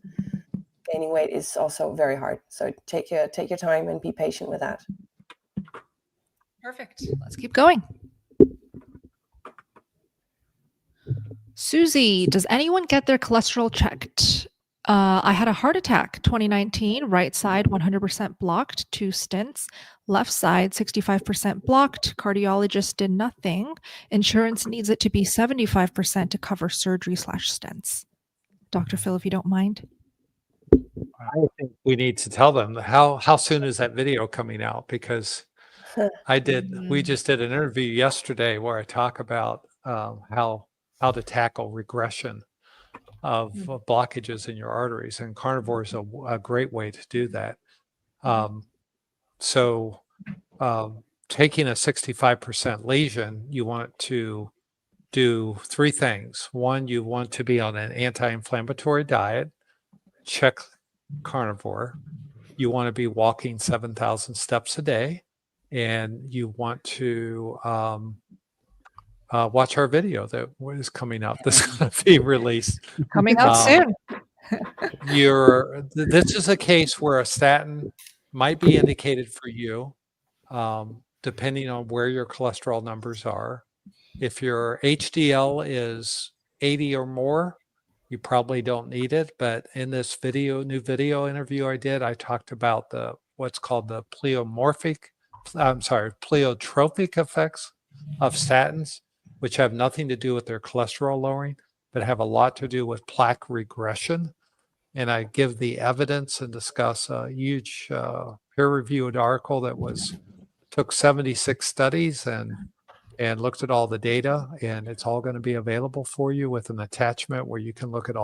Gaining weight is also very hard. So take your time and be patient with that. Perfect. Let's keep going. Susie, does anyone get their cholesterol checked? I had a heart attack, 2019, right side 100% blocked, 2 stents, left side 65% blocked. Cardiologist did nothing. Insurance needs it to be 75% to cover surgery/stents. Dr. Phil, if you don't mind. I think we need to tell them how soon is that video coming out, because we just did an interview yesterday where I talk about how to tackle regression of blockages in your arteries, and carnivore is a great way to do that. So taking a 65% lesion, you want to do 3 things. One, you want to be on an anti-inflammatory diet. Check carnivore. You want to be walking 7,000 steps a day, and you want to watch our video that is coming out. That's going to be released. Coming out soon. This is a case where a statin might be indicated for you, depending on where your cholesterol numbers are. If your HDL is 80 or more, you probably don't need it. But in this new video interview I did, I talked about what's called the pleiotropic effects of statins, which have nothing to do with their cholesterol lowering, but have a lot to do with plaque regression. And I give the evidence and discuss a huge peer-reviewed article that took 76 studies and looked at all the data, and it's all going to be available for you with an attachment where you can look at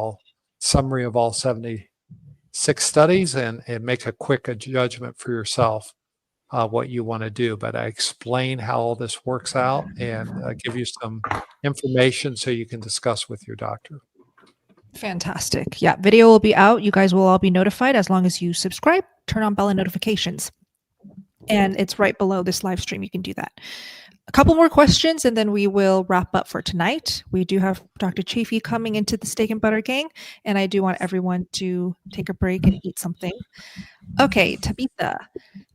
summary of all 76 studies and make a quick judgment for yourself what you want to do. But I explain how all this works out and give you some information so you can discuss with your doctor. Fantastic. Yeah, video will be out. You guys will all be notified as long as you subscribe, turn on bell notifications. And it's right below this live stream. You can do that. A couple more questions and then we will wrap up for tonight. We do have Dr. Chafee coming into the Steak and Butter Gang, and I do want everyone to take a break and eat something. Okay, Tabitha.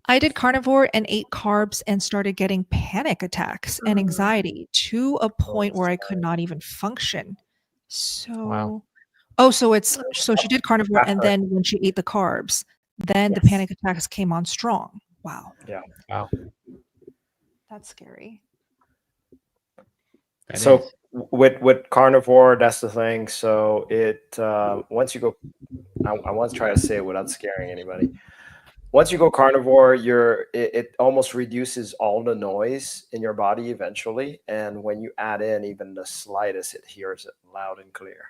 I did carnivore and ate carbs and started getting panic attacks and anxiety to a point where I could not even function. So, Wow. so she did carnivore and then when she ate the carbs, then the panic attacks came on strong. Wow. Yeah. Wow. That's scary. So with carnivore, that's the thing. So once you go, I want to try to say it without scaring anybody. Once you go carnivore, it almost reduces all the noise in your body eventually. And when you add in even the slightest, it hears it loud and clear.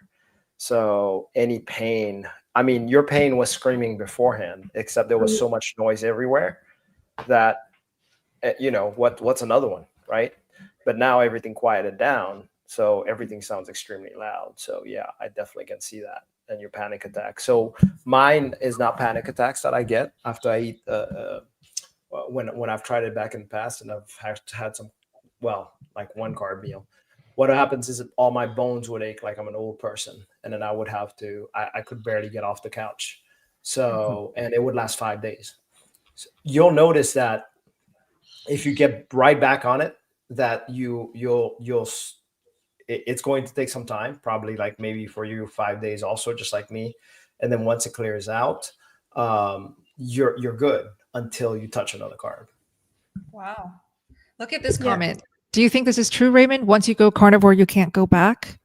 So any pain, I mean, your pain was screaming beforehand, except there was so much noise everywhere that, what's another one, right? But now everything quieted down, so everything sounds extremely loud. So yeah, I definitely can see that. And your panic attack. So mine is not panic attacks that I get after I eat when I've tried it back in the past and I've had some, like one carb meal. What happens is that all my bones would ache like I'm an old person, and then I would have to. I could barely get off the couch. So and it would last 5 days. So you'll notice that if you get right back on it, that it's going to take some time, probably like maybe for you 5 days also, just like me. And then once it clears out, you're good until you touch another carb. Wow. Look at this comment. Do you think this is true, Raymond? Once you go carnivore, you can't go back?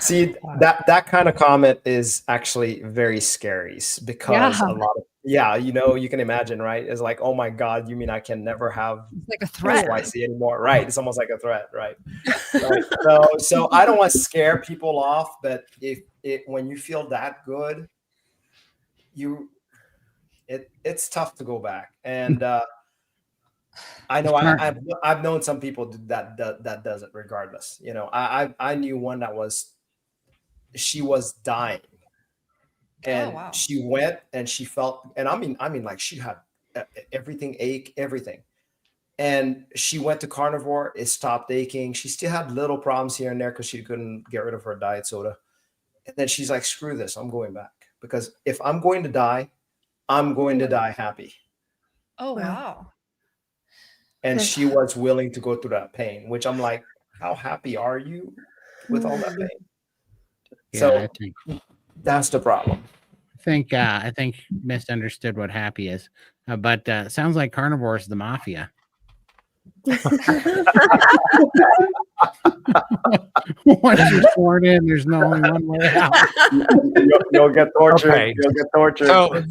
See, that kind of comment is actually very scary because a lot of, you can imagine, right? It's like, oh my God, you mean I can never have like a threat XYZ anymore, right? It's almost like a threat, right? So I don't want to scare people off, but when you feel that good, it's tough to go back. And I know I've known some people that does it regardless. I knew one she was dying. And she went and she felt, and I mean, like she had everything ache, everything. And she went to carnivore, it stopped aching. She still had little problems here and there because she couldn't get rid of her diet soda. And then she's like, screw this, I'm going back. Because if I'm going to die, I'm going to die happy. Oh, wow. And she was willing to go through that pain, which I'm like, how happy are you with all that pain? Yeah, So I think that's the problem. I think misunderstood what happy is, but sounds like carnivore is the mafia. Once you're sworn in, there's no only one way out. You'll get tortured. Okay. You'll get tortured.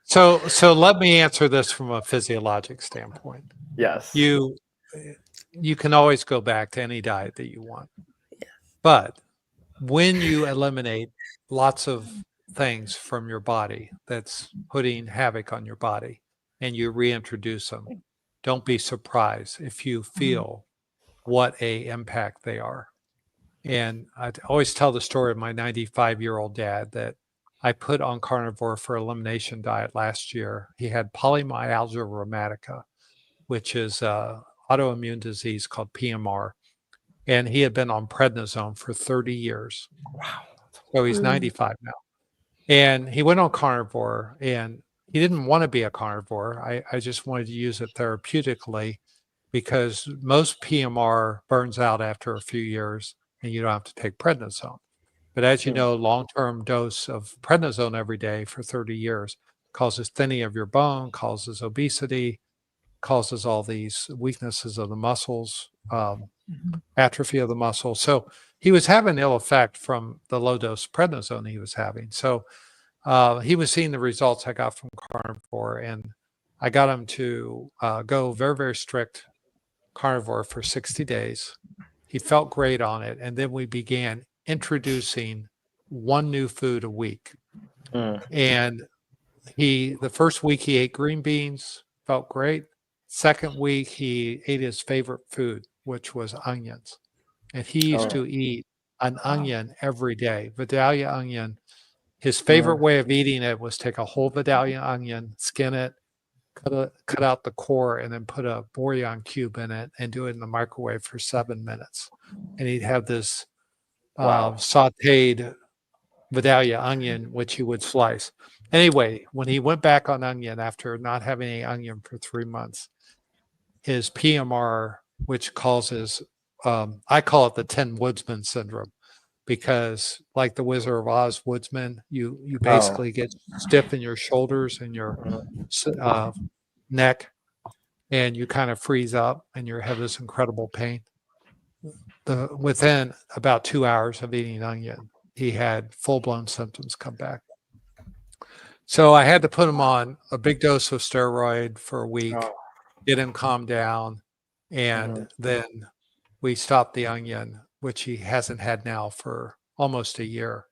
So let me answer this from a physiologic standpoint. Yes. You can always go back to any diet that you want. But when you eliminate lots of things from your body that's putting havoc on your body and you reintroduce them, don't be surprised if you feel what a impact they are. And I always tell the story of my 95-year-old dad that I put on carnivore for elimination diet last year. He had polymyalgia rheumatica, which is an autoimmune disease called PMR. And he had been on prednisone for 30 years. Wow. So he's 95 now. And he went on carnivore, and he didn't want to be a carnivore. I just wanted to use it therapeutically because most PMR burns out after a few years and you don't have to take prednisone. But as you know, long-term dose of prednisone every day for 30 years causes thinning of your bone, causes obesity, causes all these weaknesses of the muscles, atrophy of the muscles. So he was having ill effect from the low-dose prednisone he was having. So he was seeing the results I got from carnivore, and I got him to go very, very strict carnivore for 60 days. He felt great on it. And then we began introducing one new food a week. And the first week he ate green beans, felt great. Second week he ate his favorite food, which was onions. And he used to eat an onion every day, Vidalia onion. His favorite way of eating it was take a whole Vidalia onion, skin it, cut out the core, and then put a bouillon cube in it and do it in the microwave for 7 minutes. And he'd have this sauteed Vidalia onion, which he would slice. Anyway, when he went back on onion after not having any onion for 3 months, his PMR, which causes, I call it the 10 Woodsman syndrome, because like the Wizard of Oz woodsman, you basically get stiff in your shoulders and your neck, and you kind of freeze up and you have this incredible pain. Within about 2 hours of eating onion, he had full-blown symptoms come back. So I had to put him on a big dose of steroid for a week, get him calmed down, and then we stopped the onion, which he hasn't had now for almost a year.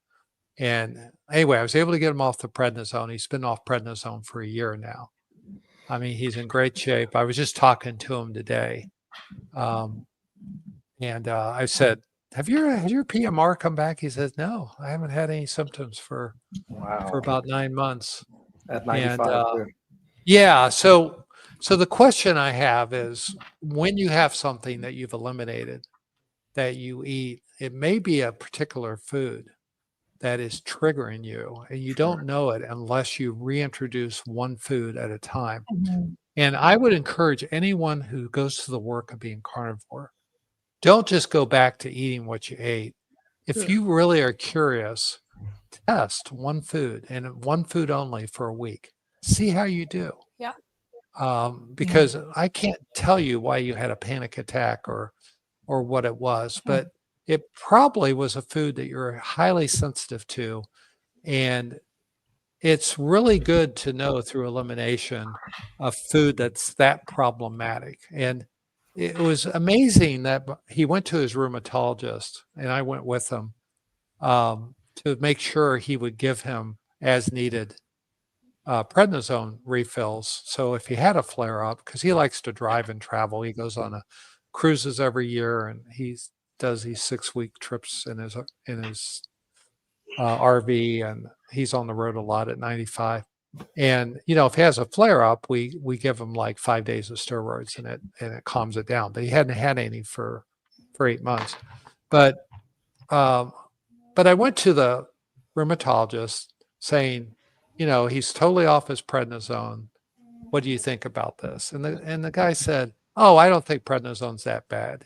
And anyway, I was able to get him off the prednisone. He's been off prednisone for a year now. I mean, he's in great shape. I was just talking to him today. And I said, has your PMR come back? He says, no, I haven't had any symptoms for about 9 months. At 95. And, yeah. So the question I have is, when you have something that you've eliminated that you eat, it may be a particular food that is triggering you, and you don't know it unless you reintroduce one food at a time. And I would encourage anyone who goes to the work of being carnivore, don't just go back to eating what you ate. If you really are curious, test one food and one food only for a week. See how you do. Yeah. Because I can't tell you why you had a panic attack or what it was, but it probably was a food that you're highly sensitive to. And it's really good to know through elimination a food that's that problematic. And it was amazing that he went to his rheumatologist, and I went with him to make sure he would give him as needed prednisone refills. So if he had a flare up, because he likes to drive and travel, he goes on cruises every year, and he does these 6-week trips in his RV, and he's on the road a lot at 95. And if he has a flare up, we give him like 5 days of steroids, and it calms it down. But he hadn't had any for 8 months. But I went to the rheumatologist saying, he's totally off his prednisone. What do you think about this? And the guy said, oh, I don't think prednisone's that bad.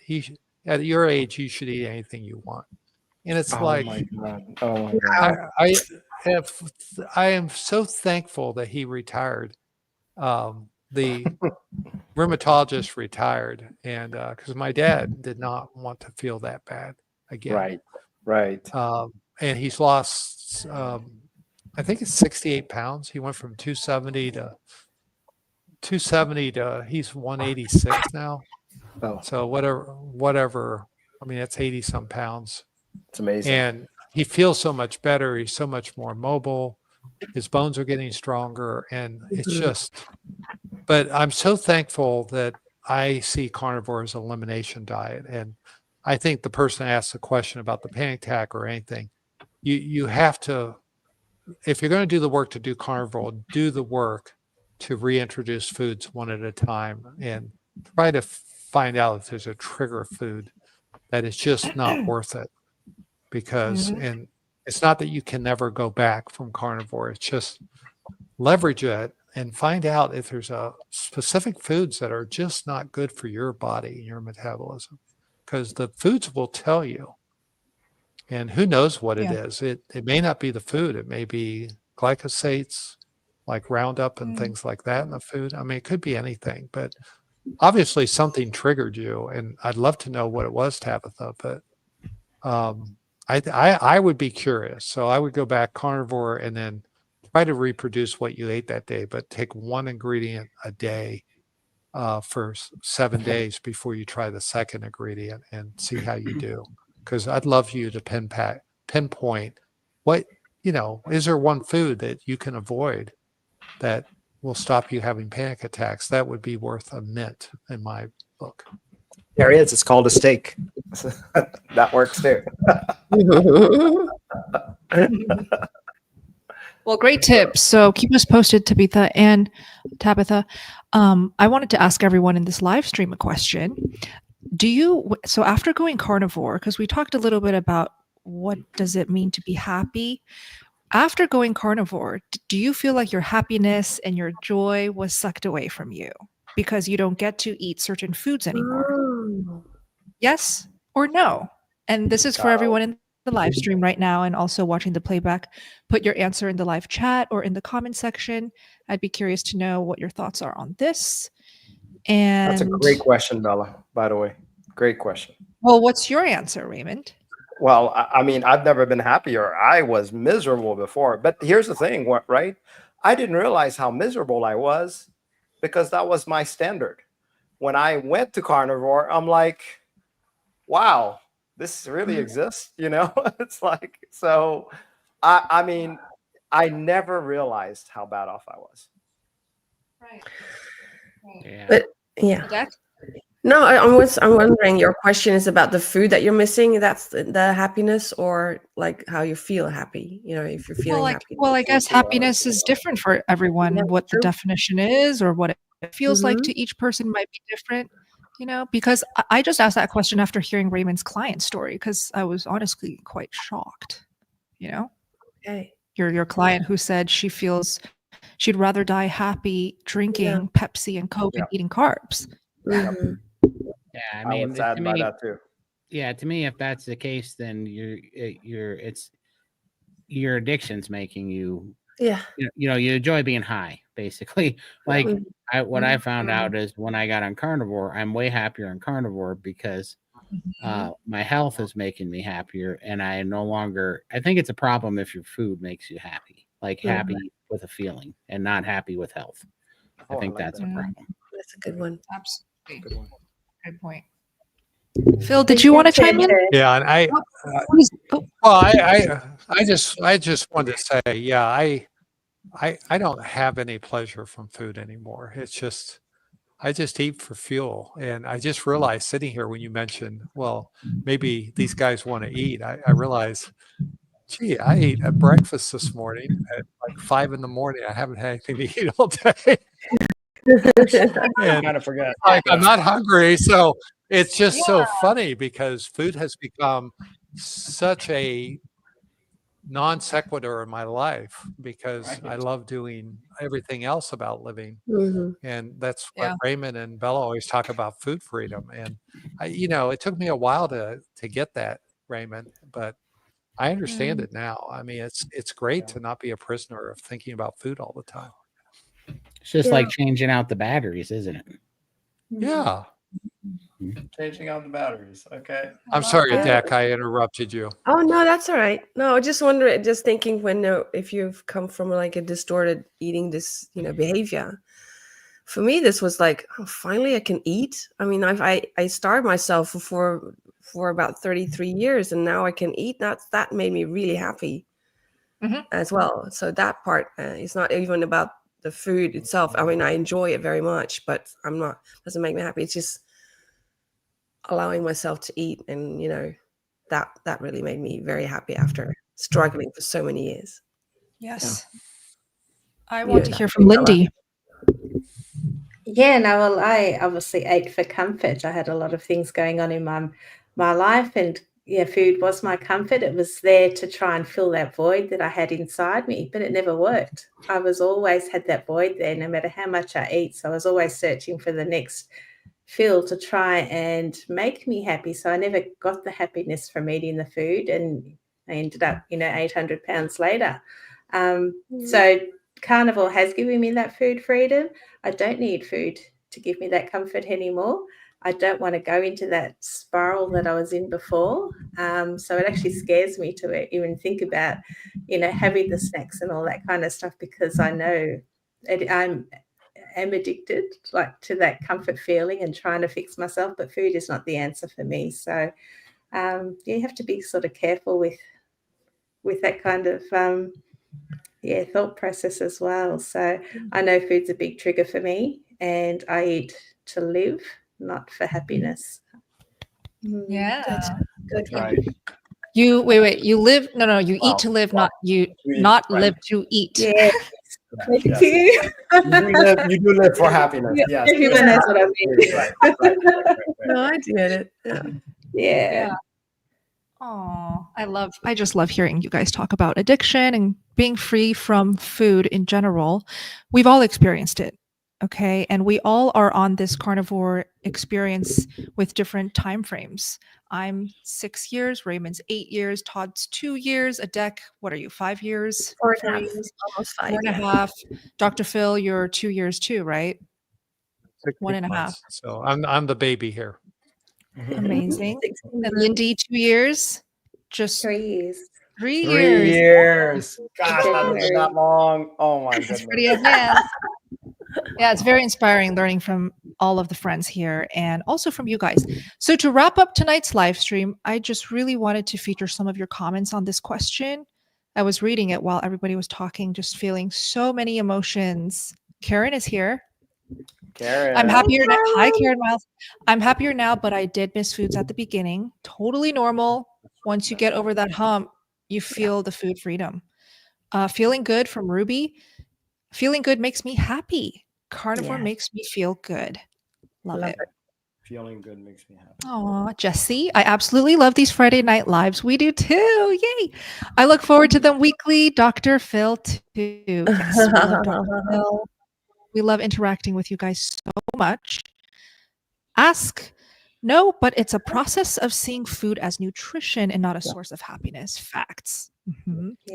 At your age, you should eat anything you want. And it's my God. Oh my God. I am so thankful that he retired. The rheumatologist retired, and because my dad did not want to feel that bad again. Right. And he's lost, I think it's 68 pounds. He went from 270 to he's 186 now. Oh. So whatever. I mean, that's 80 some pounds. It's amazing. And he feels so much better. He's so much more mobile. His bones are getting stronger, and it's just, but I'm so thankful that I see carnivore as an elimination diet. And I think the person asked the question about the panic attack or anything, you have to, if you're going to do the work to do carnivore, do the work to reintroduce foods one at a time and try to find out if there's a trigger food that is just not worth it. Because, and it's not that you can never go back from carnivore, it's just leverage it and find out if there's a specific foods that are just not good for your body and your metabolism. Because the foods will tell you. And who knows what it is. It may not be the food. It may be glycosates, like Roundup and things like that in the food. I mean, it could be anything. But obviously something triggered you. And I'd love to know what it was, Tabitha. But I would be curious. So I would go back carnivore and then try to reproduce what you ate that day. But take one ingredient a day for 7 days before you try the second ingredient and see how you do. Because I'd love you to pinpoint what, is there one food that you can avoid that will stop you having panic attacks? That would be worth a mint in my book. There it is. It's called a steak. That works too. Well, great tips. So keep us posted, Tabitha and Tabitha. I wanted to ask everyone in this live stream a question. So after going carnivore, because we talked a little bit about what does it mean to be happy, after going carnivore, do you feel like your happiness and your joy was sucked away from you because you don't get to eat certain foods anymore? Yes or no? And this is for everyone in the live stream right now and also watching the playback. Put your answer in the live chat or in the comment section. I'd be curious to know what your thoughts are on this. And that's a great question, Bella, by the way. Great question. Well, what's your answer, Raymond? Well, I mean, I've never been happier. I was miserable before. But here's the thing, right? I didn't realize how miserable I was because that was my standard. When I went to carnivore, I'm like, wow, this really exists, It's like, so, I mean, I never realized how bad off I was. Right. Yeah. But yeah. No, I'm wondering, your question is about the food that you're missing. That's the happiness, or like how you feel happy, if you're feeling happy. Well, I guess happiness is different for everyone. What the definition is or what it feels like to each person might be different, because I just asked that question after hearing Raymond's client story, because I was honestly quite shocked, Okay. Your client who said she feels she'd rather die happy drinking Pepsi and Coke and eating carbs. Yeah, I I mean, was sad by that too. Yeah, to me, if that's the case, then it's your addiction's making you. Yeah. You enjoy being high, basically. Like what I found out is when I got on carnivore, I'm way happier on carnivore because my health is making me happier, and I no longer. I think it's a problem if your food makes you happy, like happy with a feeling, and not happy with health. I think that's a problem. That's a good one. Absolutely. Good one. Good point. Phil, did you want to chime in? Yeah, and I just wanted to say, yeah, I don't have any pleasure from food anymore. It's just I just eat for fuel, and I just realized sitting here when you mentioned, well, maybe these guys want to eat. I realized, gee, I ate at breakfast this morning at like 5 a.m. I haven't had anything to eat all day. I kind of forget. Like I'm not hungry, so it's just so funny because food has become such a non sequitur in my life because I love doing everything else about living, and that's what Raymond and Bella always talk about, food freedom. And it took me a while to get that, Raymond, but I understand it now. I mean, it's great to not be a prisoner of thinking about food all the time. It's just like changing out the batteries, isn't it? Yeah. Changing out the batteries. Okay. I'm sorry, Adek, I interrupted you. Oh, no, that's all right. No, I just wonder, just thinking if you've come from like a distorted eating this, behavior. For me, this was like, oh, finally I can eat. I mean, I starved myself for about 33 years, and now I can eat. That made me really happy as well. So that part is not even about the food itself. I mean, I enjoy it very much, but doesn't make me happy. It's just allowing myself to eat, and that really made me very happy after struggling for so many years. Yes. I want to hear from Lindy. Yeah, no, well, I obviously ate for comfort. I had a lot of things going on in my life, and food was my comfort. It was there to try and fill that void that I had inside me, but it never worked. I was always had that void there, no matter how much I eat. So I was always searching for the next fill to try and make me happy. So I never got the happiness from eating the food, and I ended up, 800 pounds later. So Carnivore has given me that food freedom. I don't need food to give me that comfort anymore. I don't want to go into that spiral that I was in before. So it actually scares me to even think about, having the snacks and all that kind of stuff, because I know I'm addicted to that comfort feeling and trying to fix myself, but food is not the answer for me. So you have to be sort of careful with that kind of thought process as well. So I know food's a big trigger for me, and I eat to live, not for happiness. Yeah. Good. Right. You live, you eat to live, not live to eat. Yeah. Thank you. You do live for happiness. Yeah, Yes. everyone knows what I mean. Right. No, I get it. Yeah. Oh, I just love hearing you guys talk about addiction and being free from food in general. We've all experienced it. Okay. And we all are on this carnivore experience with different time frames. I'm 6 years, Raymond's 8 years, Todd's 2 years, Adek, what are you, 5 years? 4.5 years, almost 5. 4.5. Dr. Phil, you're 2 years too, right? 16 1.5. months. So I'm the baby here. Amazing. And Lindy, 2 years? Just 3 years. 3 3 years. years. Gosh, that's been that long. Oh my It's goodness. pretty advanced. Yeah, it's very inspiring learning from all of the friends here and also from you guys. So to wrap up tonight's live stream, I just really wanted to feature some of your comments on this question. I was reading it while everybody was talking, just feeling so many emotions. Karen is here. Karen. I'm happier now. Hi, Karen Miles. I'm happier now, but I did miss foods at the beginning. Totally normal. Once you get over that hump, you feel the food freedom. Feeling good from Ruby. Feeling good makes me happy. Carnivore makes me feel good. Love it. Feeling good makes me happy. Aw, Jesse, I absolutely love these Friday night lives. We do too. Yay. I look forward to them weekly. Dr. Phil too. Yes, we love Dr. Phil. We love interacting with you guys so much. Ask. No, but it's a process of seeing food as nutrition and not a source of happiness. Facts.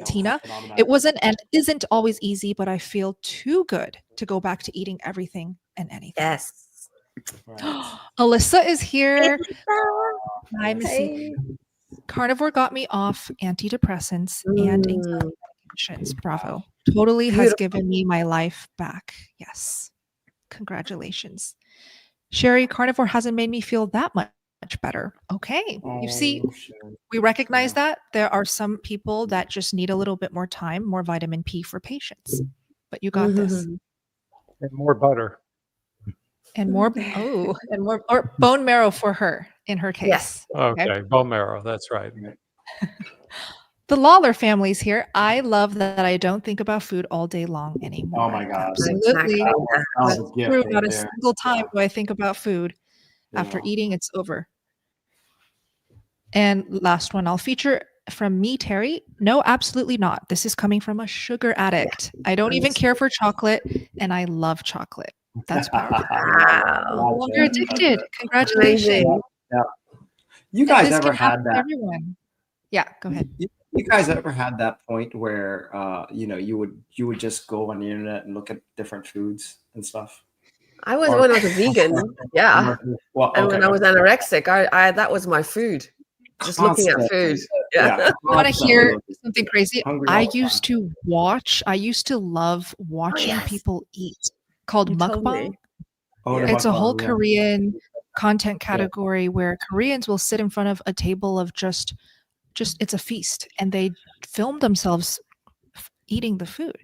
Tina, it wasn't and isn't always easy, but I feel too good to go back to eating everything and anything. Yes. Alyssa is here. Hi, Missy. Carnivore got me off antidepressants and anxiety medications. Bravo. Totally has given me my life back. Yes. Congratulations. Sherry, Carnivore hasn't made me feel that much better. Okay. You see, we recognize that there are some people that just need a little bit more time, more vitamin P for patience. But you got this. And more butter. And more, and more, or bone marrow for her in her case. Yes. Okay. Bone marrow. That's right. The Lawler family's here. I love that I don't think about food all day long anymore. Oh my God. Absolutely. That was a gift True. right Not a there. single time do I think about food. After eating, it's over. And last one I'll feature from me, Terry. No, absolutely not. This is coming from a sugar addict. I don't even care for chocolate, and I love chocolate. That's powerful. No longer addicted. Congratulations. Yeah. You guys This ever can happen had to that? everyone. Yeah, go ahead. You guys ever had that point where you would just go on the internet and look at different foods and stuff? I was when I was a vegan, yeah. Well, And when I was anorexic, I that was my food. Just looking at food. Yeah. I want to hear something crazy. Hungry all I the used to love watching people eat, called You told mukbang. me. It's a whole yeah. Korean content category where Koreans will sit in front of a table of just it's a feast, and they film themselves eating the food.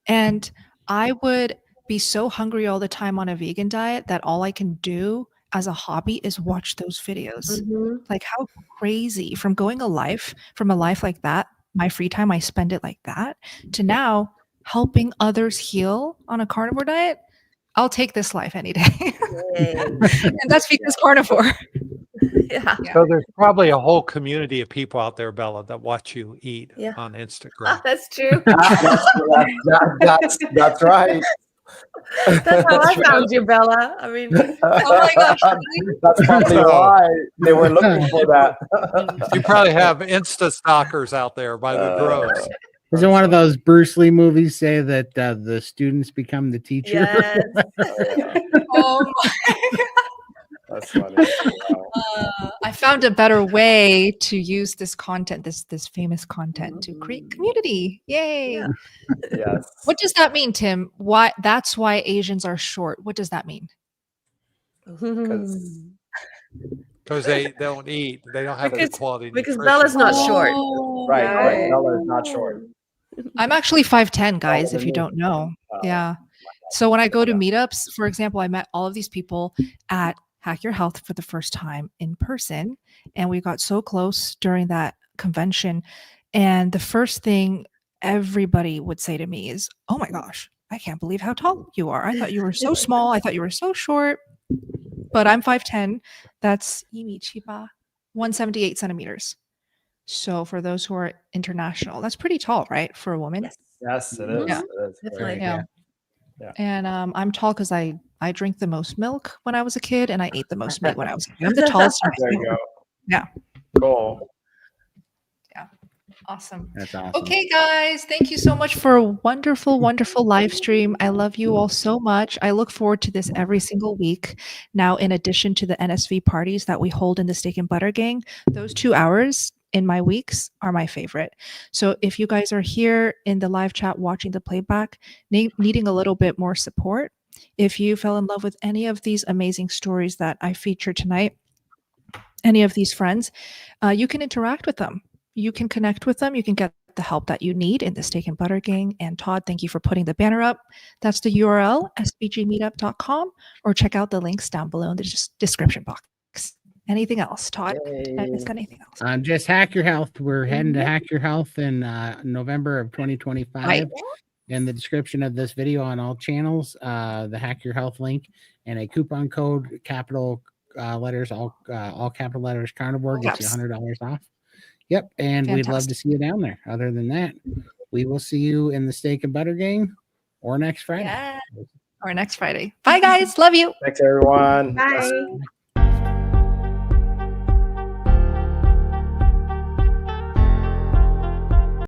And I would be so hungry all the time on a vegan diet that all I can do as a hobby is watch those videos. Mhm. Like how crazy from going from a life like that, my free time, I spend it like that, to now helping others heal on a carnivore diet. I'll take this life any day. Yay. And that's because carnivore. Yeah. So there's probably a whole community of people out there, Bella, that watch you eat Yeah. on Instagram. That's true. That's right. That's how I found you, Bella. I mean, Oh my gosh. That's probably why they were looking for that. You probably have Insta stalkers out there by the droves. Isn't one of those Bruce Lee movies say that the students become the teacher? yes. Oh my. That's funny. Wow. I found a better way to use this content, this famous content, to create community. Yay. Yeah. Yes. What does that mean, Tim? That's why Asians are short. What does that mean? Because they don't eat. They don't have good quality Because nutrition. Bella's not short. Right. Bella is not short. I'm actually 5'10", guys, if you don't know. Yeah. So when I go to meetups, for example, I met all of these people at Hack Your Health for the first time in person. And we got so close during that convention. And the first thing everybody would say to me is, oh my gosh, I can't believe how tall you are. I thought you were so small. I thought you were so short. But I'm 5'10". That's 178 centimeters. So for those who are international, that's pretty tall, right? For a woman. Yes, it is. Yeah. It is. Definitely. Yeah. Yeah. And I'm tall because I drank the most milk when I was a kid, and I ate the most meat when I was a kid. I'm the tallest. There you go. Yeah. Cool. Awesome. That's awesome. Okay, guys, thank you so much for a wonderful, wonderful live stream. I love you all so much. I look forward to this every single week. Now, in addition to the NSV parties that we hold in the Steak and Butter Gang, those 2 hours in my weeks are my favorite. So if you guys are here in the live chat watching the playback, needing a little bit more support, if you fell in love with any of these amazing stories that I featured tonight, any of these friends, you can interact with them. You can connect with them. You can get the help that you need in the Steak and Butter Gang. And Todd, thank you for putting the banner up. That's the URL, sbgmeetup.com, or check out the links down below in the description box. Anything else, Todd? Did I miss anything else? Just Hack Your Health. We're heading to Hack Your Health in November of 2025. Right. In the description of this video on all channels, the Hack Your Health link and a coupon code, capital letters, all capital letters, Carnivore gets you $100 off. Yep, and we'd love to see you down there. Other than that, we will see you in the Steak and Butter Gang or next Friday. Yeah. Or next Friday. Bye, guys. Love you. Thanks, everyone. Bye.